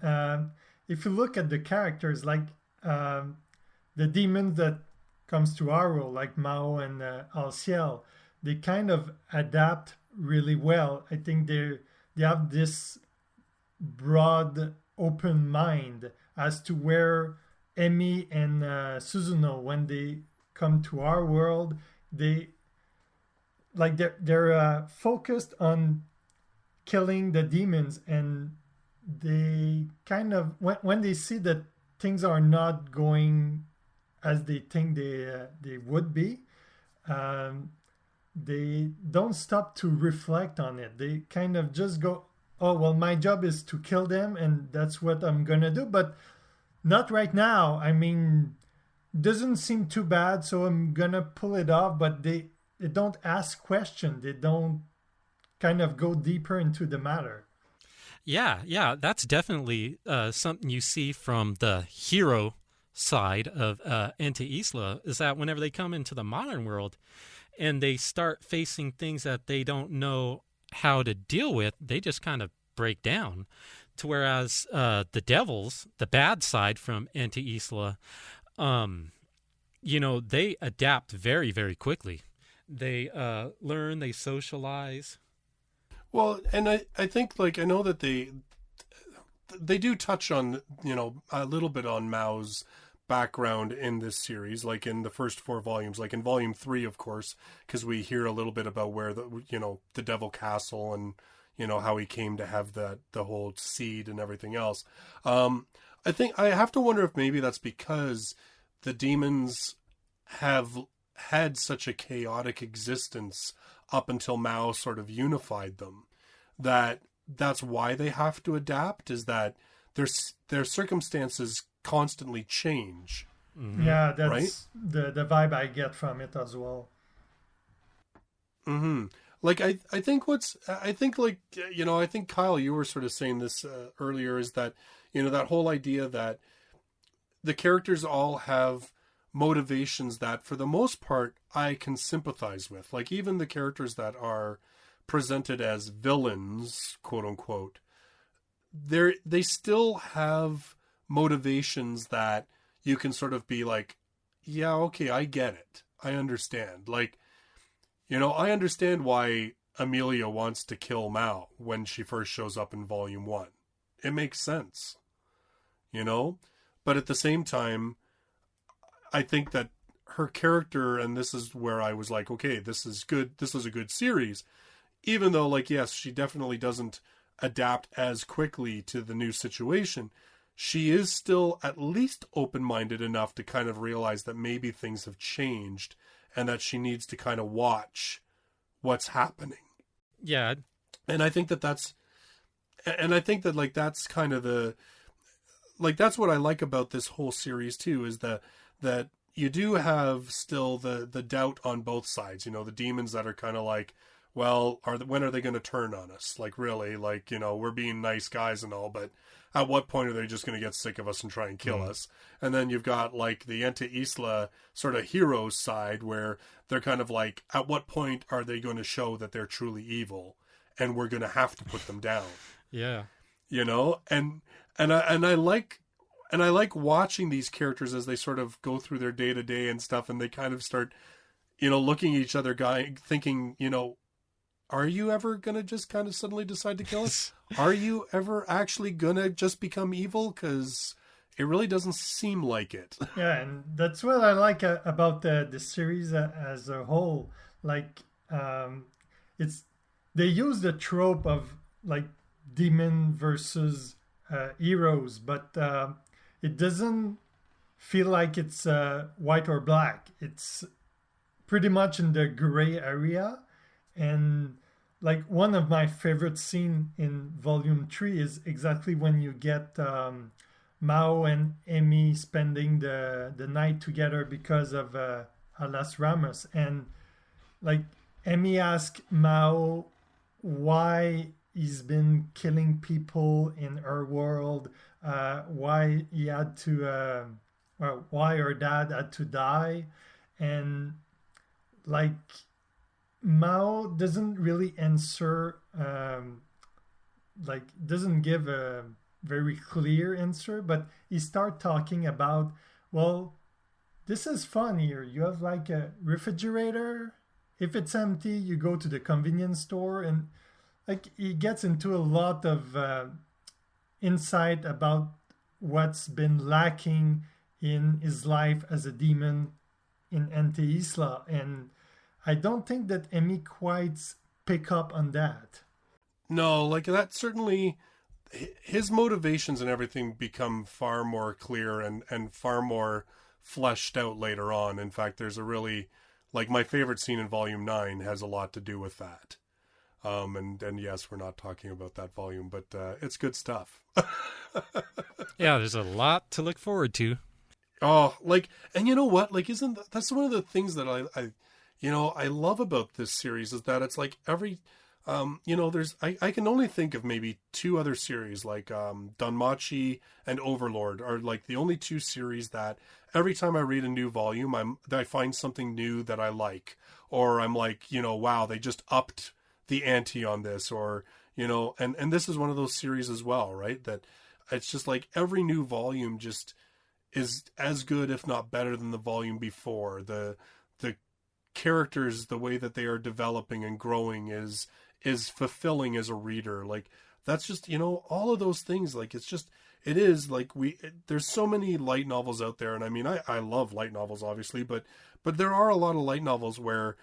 if you look at the characters, like the demons that comes to our world, like Mao and Alciel, they kind of adapt really well. I think they have this broad, open mind as to where Emi and Suzuno, when they come to our world, they're focused on killing the demons, and they kind of when they see that things are not going as they think they would be, they don't stop to reflect on it. They kind of just go, oh well, my job is to kill them, and that's what I'm gonna do, but not right now. I mean, doesn't seem too bad, so I'm gonna pull it off. But they don't ask questions. They don't kind of go deeper into the matter. Yeah, that's definitely something you see from the hero side of Ente Isla, is that whenever they come into the modern world and they start facing things that they don't know how to deal with, they just kind of break down. To whereas the devils, the bad side from Ente Isla, they adapt very, very quickly. They learn, they socialize. Well, and I think, like, I know that they do touch on, a little bit on Mao's background in this series, like in the first 4 volumes, like in volume 3, of course, because we hear a little bit about where the Devil Castle and, how he came to have the whole seed and everything else. I think I have to wonder if maybe that's because the demons have had such a chaotic existence up until Mao sort of unified them, that's why they have to adapt, is that their circumstances constantly change. Mm-hmm. Yeah, that's right? the vibe I get from it as well. Mm-hmm. Like I think Kyle, you were sort of saying this earlier, is that that whole idea that the characters all have motivations that for the most part I can sympathize with. Like even the characters that are presented as villains, quote unquote, they still have motivations that you can sort of be like, yeah, okay, I get it. I understand. Like, I understand why Amelia wants to kill Mao when she first shows up in volume 1. It makes sense. But at the same time, I think that her character, and this is where I was like, okay, this is good. This is a good series. Even though, like, yes, she definitely doesn't adapt as quickly to the new situation, she is still at least open-minded enough to kind of realize that maybe things have changed and that she needs to kind of watch what's happening. Yeah. And I think that that's kind of that's what I like about this whole series too, is that you do have still the doubt on both sides. The demons that are kind of like, well, when are they going to turn on us? Like, really, like, we're being nice guys and all, but at what point are they just going to get sick of us and try and kill us? And then you've got like the Ente Isla sort of hero side, where they're kind of like, at what point are they going to show that they're truly evil and we're going to have to put them down? Yeah. And I like watching these characters as they sort of go through their day to day and stuff, and they kind of start, looking at each other, thinking, are you ever going to just kind of suddenly decide to kill us? Are you ever actually going to just become evil? Because it really doesn't seem like it. Yeah, and that's what I like about the series as a whole. like it's they use the trope of like demon versus heroes, but it doesn't feel like it's white or black. It's pretty much in the gray area. And like one of my favorite scene in volume 3 is exactly when you get Mao and Emi spending the night together because of Alas Ramos. And like Emi asks Mao why he's been killing people in her world, why he had to well, why her dad had to die. And like Mao doesn't really answer, like doesn't give a very clear answer, but he start talking about, well, this is fun here. You have like a refrigerator. If it's empty, you go to the convenience store, and like he gets into a lot of insight about what's been lacking in his life as a demon in Ante Isla. And I don't think that Emi quite pick up on that. No, like that certainly his motivations and everything become far more clear and far more fleshed out later on. In fact, there's a really like my favorite scene in volume 9 has a lot to do with that. And yes, we're not talking about that volume, but it's good stuff. Yeah, there's a lot to look forward to. Oh, like, and you know what? Like, that's one of the things that I I love about this series is that it's like every, I can only think of maybe two other series like Danmachi and Overlord are like the only two series that every time I read a new volume, I find something new that I like, or I'm like, wow, they just upped the ante on this, or and this is one of those series as well, right? That it's just like every new volume just is as good, if not better, than the volume before. The characters, the way that they are developing and growing is fulfilling as a reader. Like that's just all of those things. Like it is like there's so many light novels out there, and I mean I love light novels obviously, but there are a lot of light novels where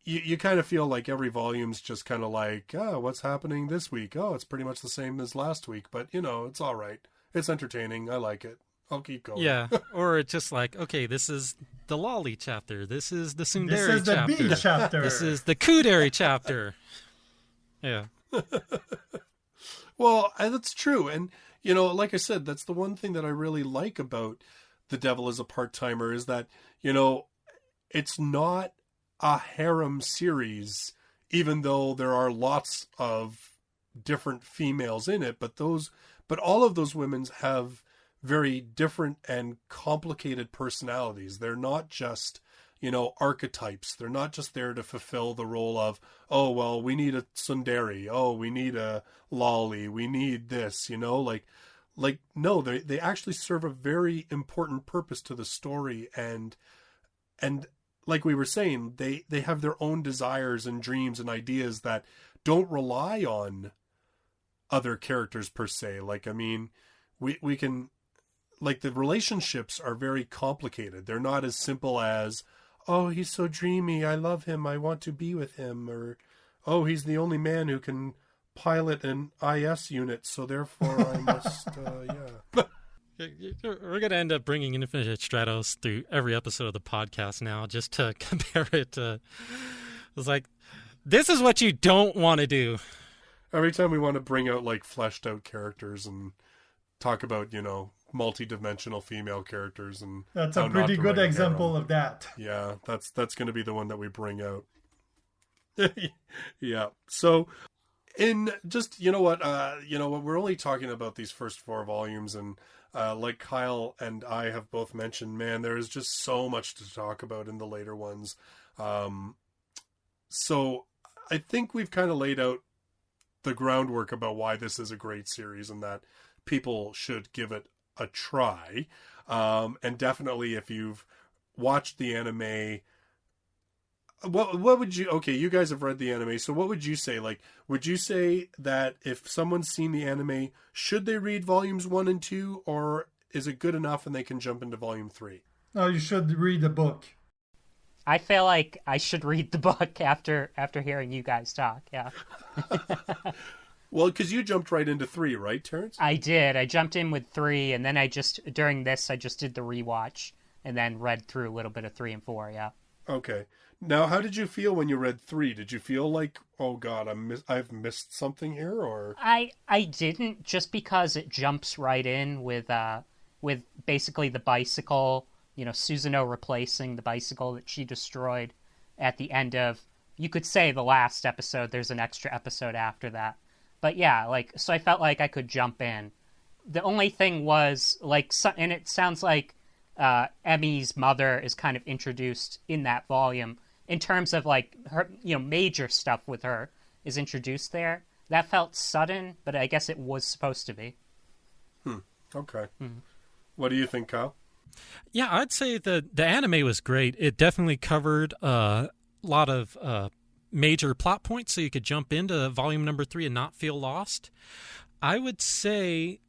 you kind of feel like every volume's just kind of like, oh, what's happening this week? Oh, it's pretty much the same as last week, but it's all right. It's entertaining. I like it. I'll keep going. Yeah, or it's just like, okay, this is the lolly chapter. This is the tsundere This is the chapter. B chapter. This is the kudere chapter. Yeah. Well, that's true. And, like I said, that's the one thing that I really like about The Devil is a Part-Timer is that, it's not a harem series, even though there are lots of different females in it, but all of those women have very different and complicated personalities. They're not just, archetypes. They're not just there to fulfill the role of, oh, well, we need a tsundere. Oh, we need a lolly. We need this, like, no, they actually serve a very important purpose to the story. And like we were saying, they have their own desires and dreams and ideas that don't rely on other characters per se. Like, I mean, we can, like, the relationships are very complicated. They're not as simple as, oh, he's so dreamy, I love him, I want to be with him, or, oh, he's the only man who can pilot an IS unit, so therefore I must, yeah. We're going to end up bringing Infinite Stratos through every episode of the podcast now just to compare it to... It's like, this is what you don't want to do. Every time we want to bring out, like, fleshed out characters and talk about, multi-dimensional female characters, and that's a pretty good example of that. Yeah, that's going to be the one that we bring out. Yeah. So, in just we're only talking about these first 4 volumes, and like Kyle and I have both mentioned, man, there is just so much to talk about in the later ones. So I think we've kind of laid out the groundwork about why this is a great series and that people should give it a try. And definitely if you've watched the anime, what would you, okay, you guys have read the anime, so what would you say? Like, would you say that if someone's seen the anime, should they read volumes 1 and 2, or is it good enough and they can jump into volume 3? No, you should read the book. I feel like I should read the book after hearing you guys talk. Yeah. Well, because you jumped right into 3, right, Terrence? I did. I jumped in with 3, and then during this, I just did the rewatch and then read through a little bit of 3 and 4, yeah. Okay. Now, how did you feel when you read 3? Did you feel like, oh God, I've missed something here, or? I didn't, just because it jumps right in with basically the bicycle, Susanoo replacing the bicycle that she destroyed at the end of, you could say, the last episode. There's an extra episode after that. But yeah, so I felt like I could jump in. The only thing was, and it sounds like Emmy's mother is kind of introduced in that volume in terms of her, major stuff with her is introduced there. That felt sudden, but I guess it was supposed to be. Okay. What do you think, Kyle? Yeah, I'd say the anime was great. It definitely covered a lot of major plot points, so you could jump into volume number 3 and not feel lost. I would say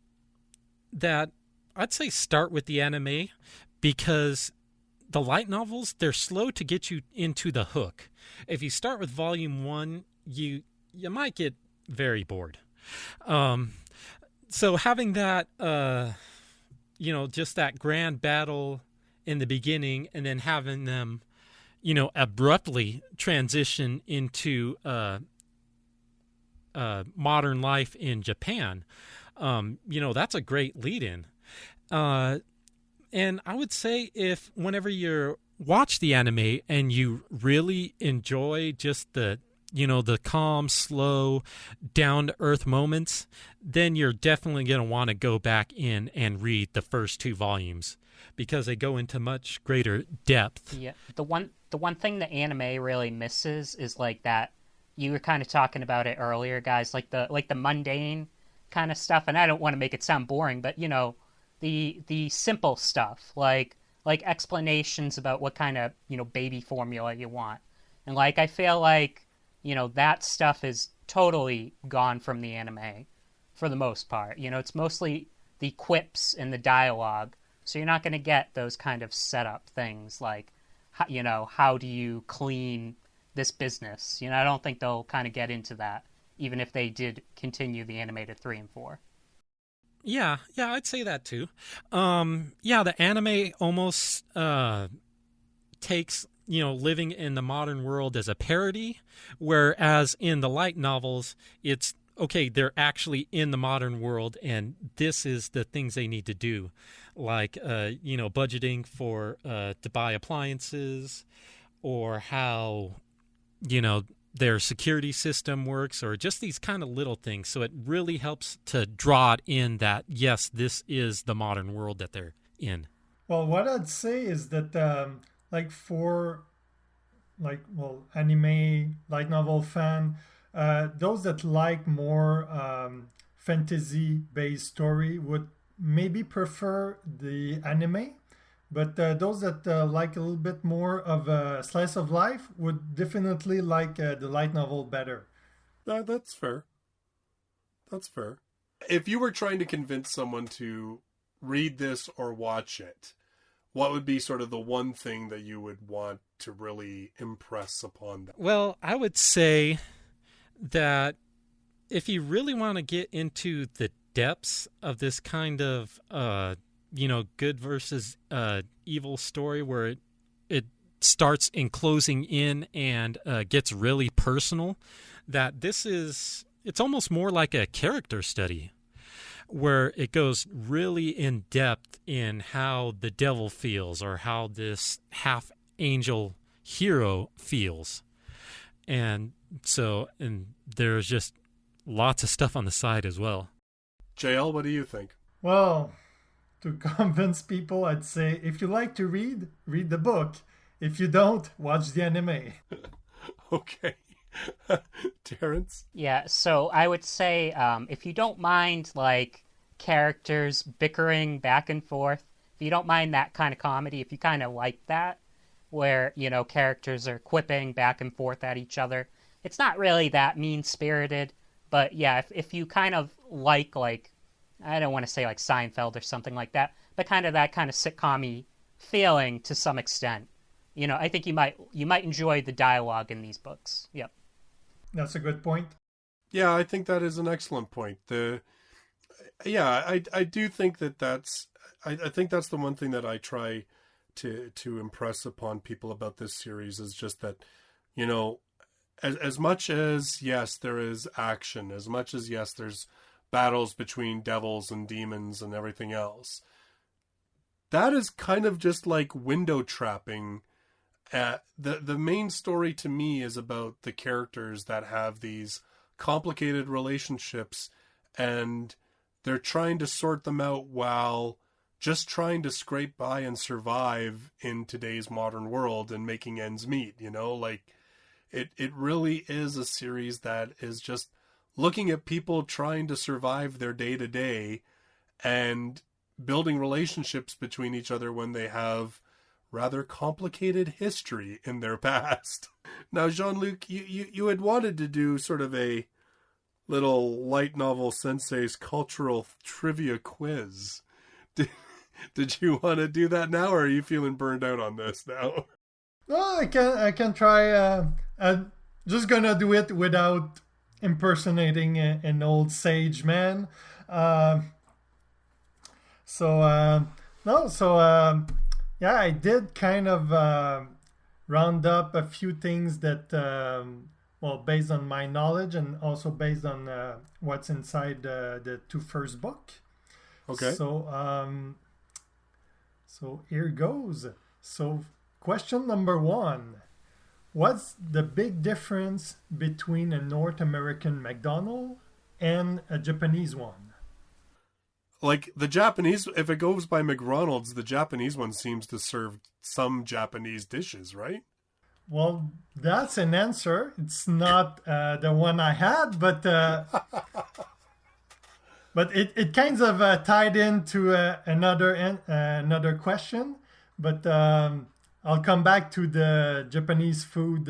start with the anime, because the light novels, they're slow to get you into the hook. If you start with volume 1, you might get very bored. So having that, just that grand battle in the beginning, and then having them, abruptly transition into modern life in Japan, that's a great lead-in. And I would say, whenever you watch the anime and you really enjoy just the calm, slow, down-to-earth moments, then you're definitely going to want to go back in and read the first 2 volumes, because they go into much greater depth. Yeah, the one thing the anime really misses is that you were kind of talking about it earlier, guys, like the mundane kind of stuff, and I don't want to make it sound boring, but the simple stuff, like explanations about what kind of baby formula you want, and I feel like that stuff is totally gone from the anime for the most part. It's mostly the quips and the dialogue, so you're not going to get those kind of setup things like how do you clean this business. I don't think they'll kind of get into that, even if they did continue the animated 3 and 4. Yeah, I'd say that too. The anime almost takes, living in the modern world as a parody, whereas in the light novels, it's, okay, they're actually in the modern world, and this is the things they need to do, like, budgeting for, to buy appliances, or how, their security system works, or just these kind of little things. So it really helps to draw it in that, yes, this is the modern world that they're in. Well, what I'd say is that, anime, light novel fan, those that like more fantasy-based story would maybe prefer the anime. But those that like a little bit more of a slice of life would definitely like the light novel better. That's fair. That's fair. If you were trying to convince someone to read this or watch it, what would be sort of the one thing that you would want to really impress upon them? Well, I would say that if you really want to get into the depths of this kind of good versus evil story, where it starts enclosing in and gets really personal, that it's almost more like a character study, where it goes really in depth in how the devil feels, or how this half angel hero feels. And there's just lots of stuff on the side as well. JL, what do you think? Well, to convince people, I'd say if you like to read the book. If you don't, watch the anime. Okay. Terrence? Yeah, so I would say if you don't mind characters bickering back and forth, if you don't mind that kind of comedy, if you kind of like that, where characters are quipping back and forth at each other, it's not really that mean-spirited, but yeah, if you kind of like I don't want to say like Seinfeld or something like that, but kind of that kind of sitcom-y feeling to some extent, I think you might enjoy the dialogue in these books. Yep. That's a good point. Yeah, I think that is an excellent point. I do think I think that's the one thing that I try to impress upon people about this series is just that, as much as yes, there is action, as much as yes, there's battles between devils and demons and everything else. That is kind of just like window trapping. The main story to me is about the characters that have these complicated relationships, and they're trying to sort them out while just trying to scrape by and survive in today's modern world and making ends meet. It really is a series that is just looking at people trying to survive their day to day and building relationships between each other when they have rather complicated history in their past. Now, Jean-Luc, you had wanted to do sort of a little light novel sensei's cultural trivia quiz. Did you want to do that now, or are you feeling burned out on this now? Well, I can try. I'm just gonna do it without impersonating an old sage man. Yeah, I did kind of round up a few things that, based on my knowledge and also based on what's inside the two first book. Okay. So here goes. So question number 1. What's the big difference between a North American McDonald's and a Japanese one? Like the Japanese, if it goes by McDonald's, the Japanese one seems to serve some Japanese dishes, right? Well, that's an answer. It's not the one I had, but it kind of tied into another question. But I'll come back to the Japanese food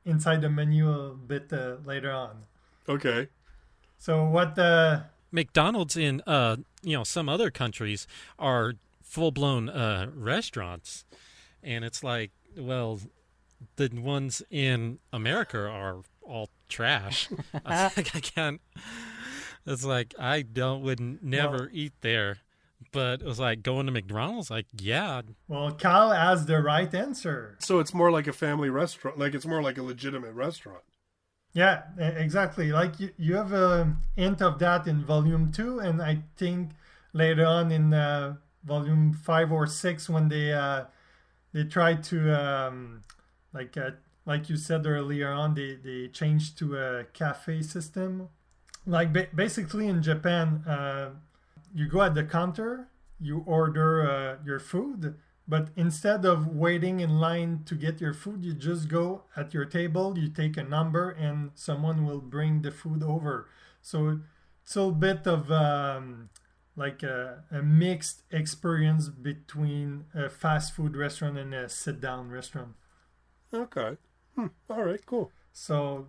inside the menu a bit later on. Okay. So what? McDonald's in some other countries are full-blown restaurants, and it's like, well, the ones in America are all trash. I can't. It's like I would never eat there, but it was like going to McDonald's. Like, yeah. Well, Kyle has the right answer. So it's more like a family restaurant. Like it's more like a legitimate restaurant. Yeah, exactly. Like you have a hint of that in volume 2, and I think later on in volume 5 or 6 when they try to like you said earlier on, they changed to a cafe system. Like basically in Japan, you go at the counter, you order your food, but instead of waiting in line to get your food, you just go at your table, you take a number, and someone will bring the food over. So it's a bit of like a mixed experience between a fast food restaurant and a sit-down restaurant. Okay. All right, cool. So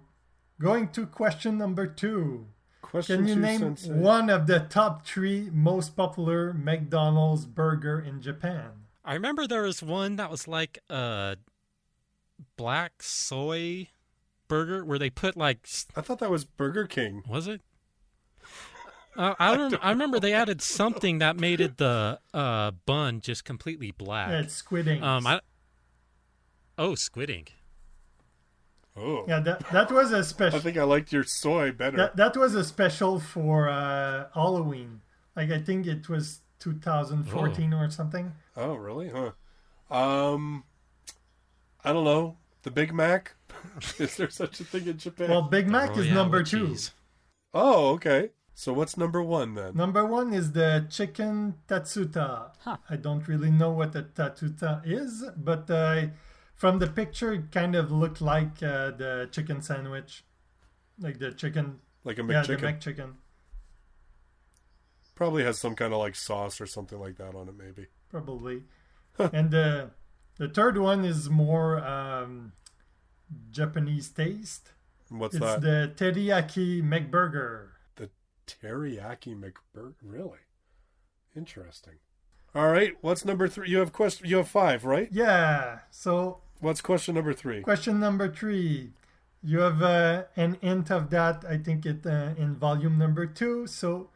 going to question number 2. Question Can you 2, name Sensei. one of the top 3 most popular McDonald's burger in Japan? I remember there was one that was like a black soy burger where they put like... I thought that was Burger King. Was it? I remember they added something that made it the bun just completely black. Yeah, it's squid ink. Squid ink. Oh. Yeah, that was a special. I think I liked your soy better. That was a special for Halloween. Like I think it was 2014 or something. Oh, really? Huh. I don't know. The Big Mac? Is there such a thing in Japan? Well, Big Mac is number 2. Oh, okay. So what's number 1 then? Number 1 is the chicken tatsuta. Huh. I don't really know what a tatsuta is, but from the picture, it kind of looked like the chicken sandwich. Like the chicken. Like a McChicken? Yeah, the McChicken. Probably has some kind of like sauce or something like that on it, maybe. Probably. And the third one is more Japanese taste. What's It's that? the teriyaki McBurger. The teriyaki McBurger? Really? Interesting. All right. What's number 3? You have 5, right? Yeah. So What's question number 3? question number 3. You have an hint of that, I think, in volume number 2. So,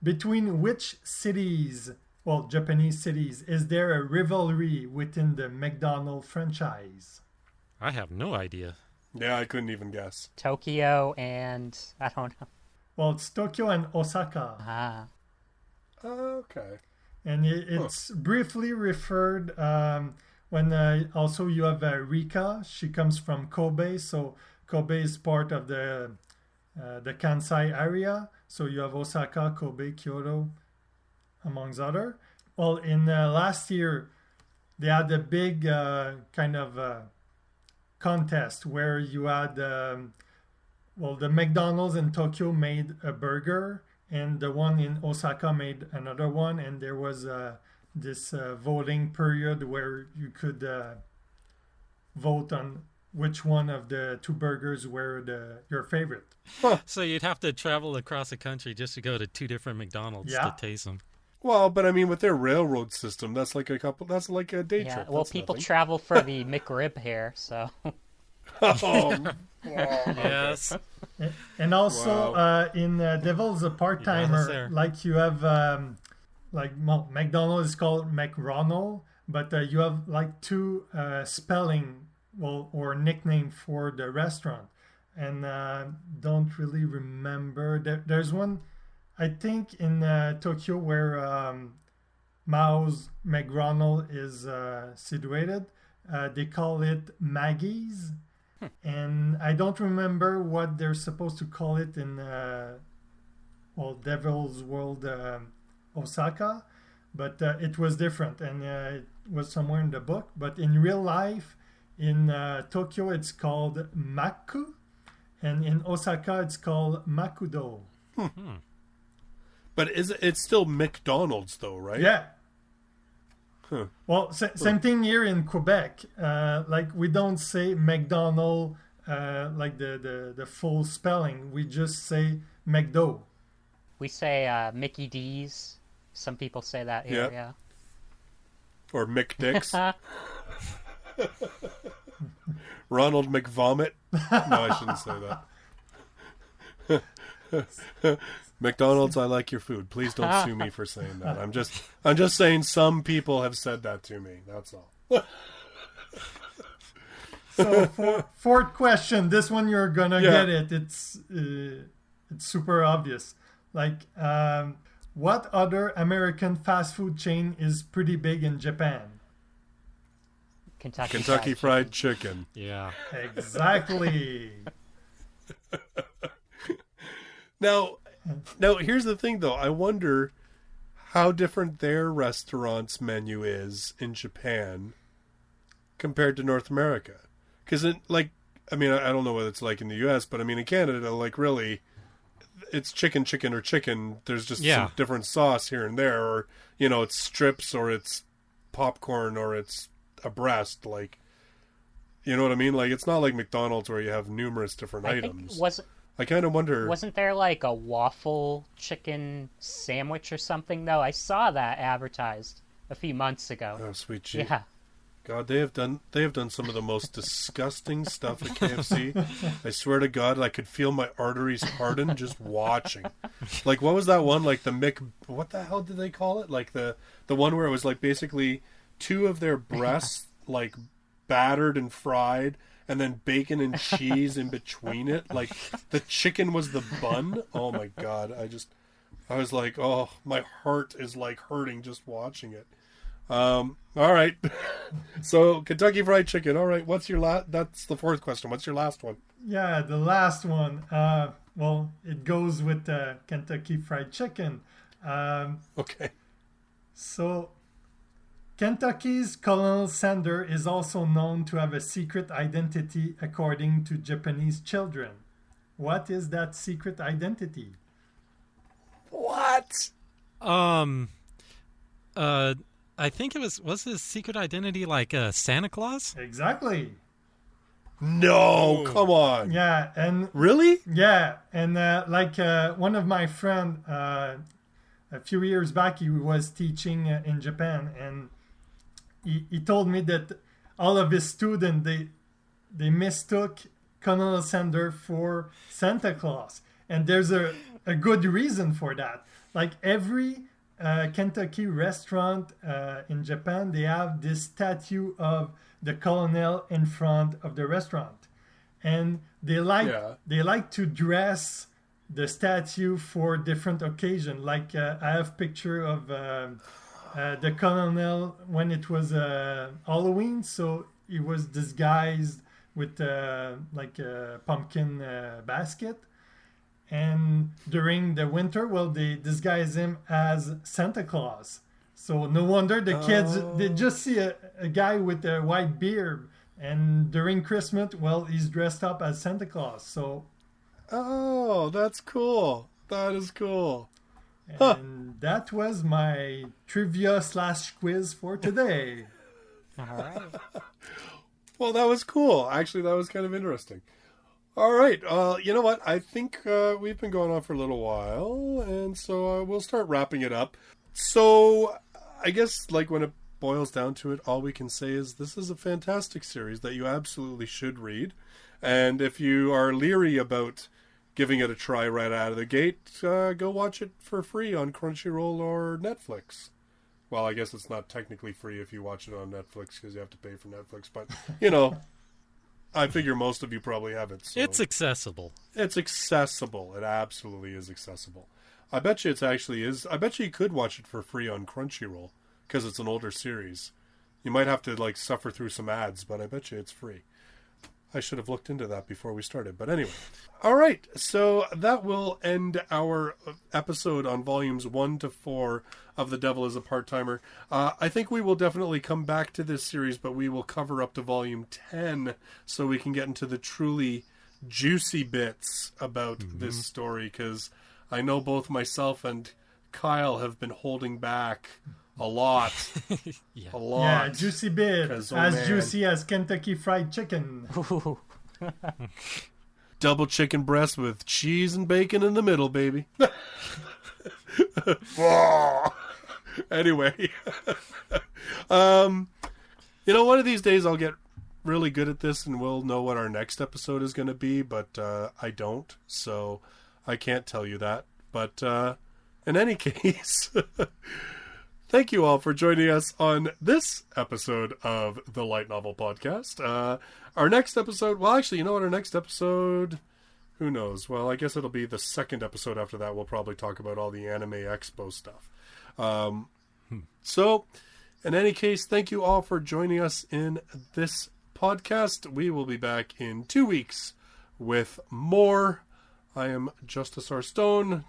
between which cities, well, Japanese cities, is there a rivalry within the McDonald's franchise? I have no idea. Yeah, I couldn't even guess. Tokyo and I don't know. Well, it's Tokyo and Osaka. Ah, Okay. And it's briefly referred when also you have Rika. She comes from Kobe, so Kobe is part of the Kansai area. So you have Osaka, Kobe, Kyoto, amongst other. Well, in last year, they had a big kind of contest where you had the McDonald's in Tokyo made a burger, and the one in Osaka made another one, and there was this voting period where you could vote on which one of the 2 burgers were your favorite. So you'd have to travel across the country just to go to 2 different McDonald's to taste them. Well, but I mean, with their railroad system, that's like a day yeah. trip. Well, That's people nothing. travel for the McRib here, so Oh, Yes. And also Wow. in Devil's a You got us part-timer, there. like you have McDonald's is called McRonald, but you have like 2 spelling or nickname for the restaurant, and don't really remember. There's one, I think, in Tokyo where Mao's McRonald is situated. They call it Maggie's. And I don't remember what they're supposed to call it in Devil's World Osaka, but it was different, and it was somewhere in the book. But in real life, in Tokyo, it's called Maku, and in Osaka, it's called Makudo. but it's still McDonald's though, right? Yeah. Huh. Well, same thing here in Quebec. Like we don't say McDonald like the full spelling. We just say McDo. we say Mickey D's. Some people say that here. Yeah. Or McDicks. Ronald McVomit. No, I shouldn't say that. McDonald's, I like your food. Please don't sue me for saying that. I'm just saying some people have said that to me. That's all. So fourth question. This one you're gonna Yeah. get it. It's super obvious. Like, what other American fast food chain is pretty big in Japan? Kentucky Fried Chicken. Yeah. Exactly. Now, here's the thing, though. I wonder how different their restaurant's menu is in Japan compared to North America. Because, I don't know what it's like in the U.S., but, I mean, in Canada, like, really, it's chicken, or chicken. There's just some different sauce here and there. Or, it's strips, or it's popcorn, or it's a breast. Like, you know what I mean? Like, it's not like McDonald's where you have numerous different items. I kind of wonder. Wasn't there like a waffle chicken sandwich or something though? I saw that advertised a few months ago. Oh, sweet G. Yeah. God, they have done some of the most disgusting stuff at KFC. I swear to God, I could feel my arteries harden just watching. Like, what was that one? Like what the hell did they call it? Like the one where it was like basically 2 of their breasts like battered and fried, and then bacon and cheese in between it. Like the chicken was the bun. Oh my God. I was like, oh, my heart is like hurting just watching it. All right. So Kentucky Fried Chicken. All right. What's your that's the 4th question. What's your last one? Yeah, the last one. Well, it goes with Kentucky Fried Chicken. Okay. So, Kentucky's Colonel Sanders is also known to have a secret identity according to Japanese children. What is that secret identity? What? I think it was his secret identity like Santa Claus? Exactly. No, come on. Yeah, and Really? yeah, and one of my friend, a few years back he was teaching in Japan, and he told me that all of his students they mistook Colonel Sanders for Santa Claus, and there's a good reason for that. Like every Kentucky restaurant in Japan, they have this statue of the colonel in front of the restaurant, and they like to dress the statue for different occasion. Like I have picture of the colonel when it was Halloween, so he was disguised with like a pumpkin basket. And during the winter, well, they disguise him as Santa Claus. So no wonder the kids, they just see a guy with a white beard. And during Christmas, well, he's dressed up as Santa Claus. So. Oh, that's cool. That is cool. And that was my trivia / quiz for today. All right. Well, that was cool. Actually, that was kind of interesting. All right. You know what? I think we've been going on for a little while, and so we'll start wrapping it up. So I guess, like, when it boils down to it, all we can say is this is a fantastic series that you absolutely should read. And if you are leery about giving it a try right out of the gate, go watch it for free on Crunchyroll or Netflix. Well, I guess it's not technically free if you watch it on Netflix because you have to pay for Netflix. But, you know, I figure most of you probably have it. So. It's accessible. It's accessible. It absolutely is accessible. I bet you I bet you could watch it for free on Crunchyroll because it's an older series. You might have to, like, suffer through some ads, but I bet you it's free. I should have looked into that before we started. But anyway. All right. So that will end our episode on volumes 1 to 4 of The Devil is a Part-Timer. I think we will definitely come back to this series, but we will cover up to volume 10 so we can get into the truly juicy bits about this story, because I know both myself and Kyle have been holding back a lot. Yeah. A lot. Yeah, juicy bit. Man. Juicy as Kentucky Fried Chicken. Double chicken breast with cheese and bacon in the middle, baby. Anyway. You know, one of these days I'll get really good at this and we'll know what our next episode is going to be, but I don't, so I can't tell you that. But in any case... Thank you all for joining us on this episode of the Light Novel Podcast. Our next episode, well, actually, you know what? Our next episode, who knows? Well, I guess it'll be the second episode after that. We'll probably talk about all the Anime Expo stuff. So, in any case, thank you all for joining us in this podcast. We will be back in 2 weeks with more. I am Justus R. Stone.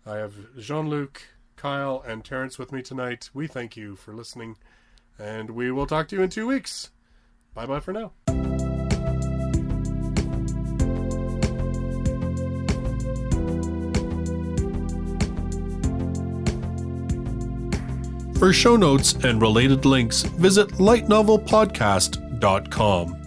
I have Jean-Luc, Kyle, and Terrence with me tonight. We thank you for listening, and we will talk to you in 2 weeks. Bye-bye for now. For show notes and related links, visit lightnovelpodcast.com.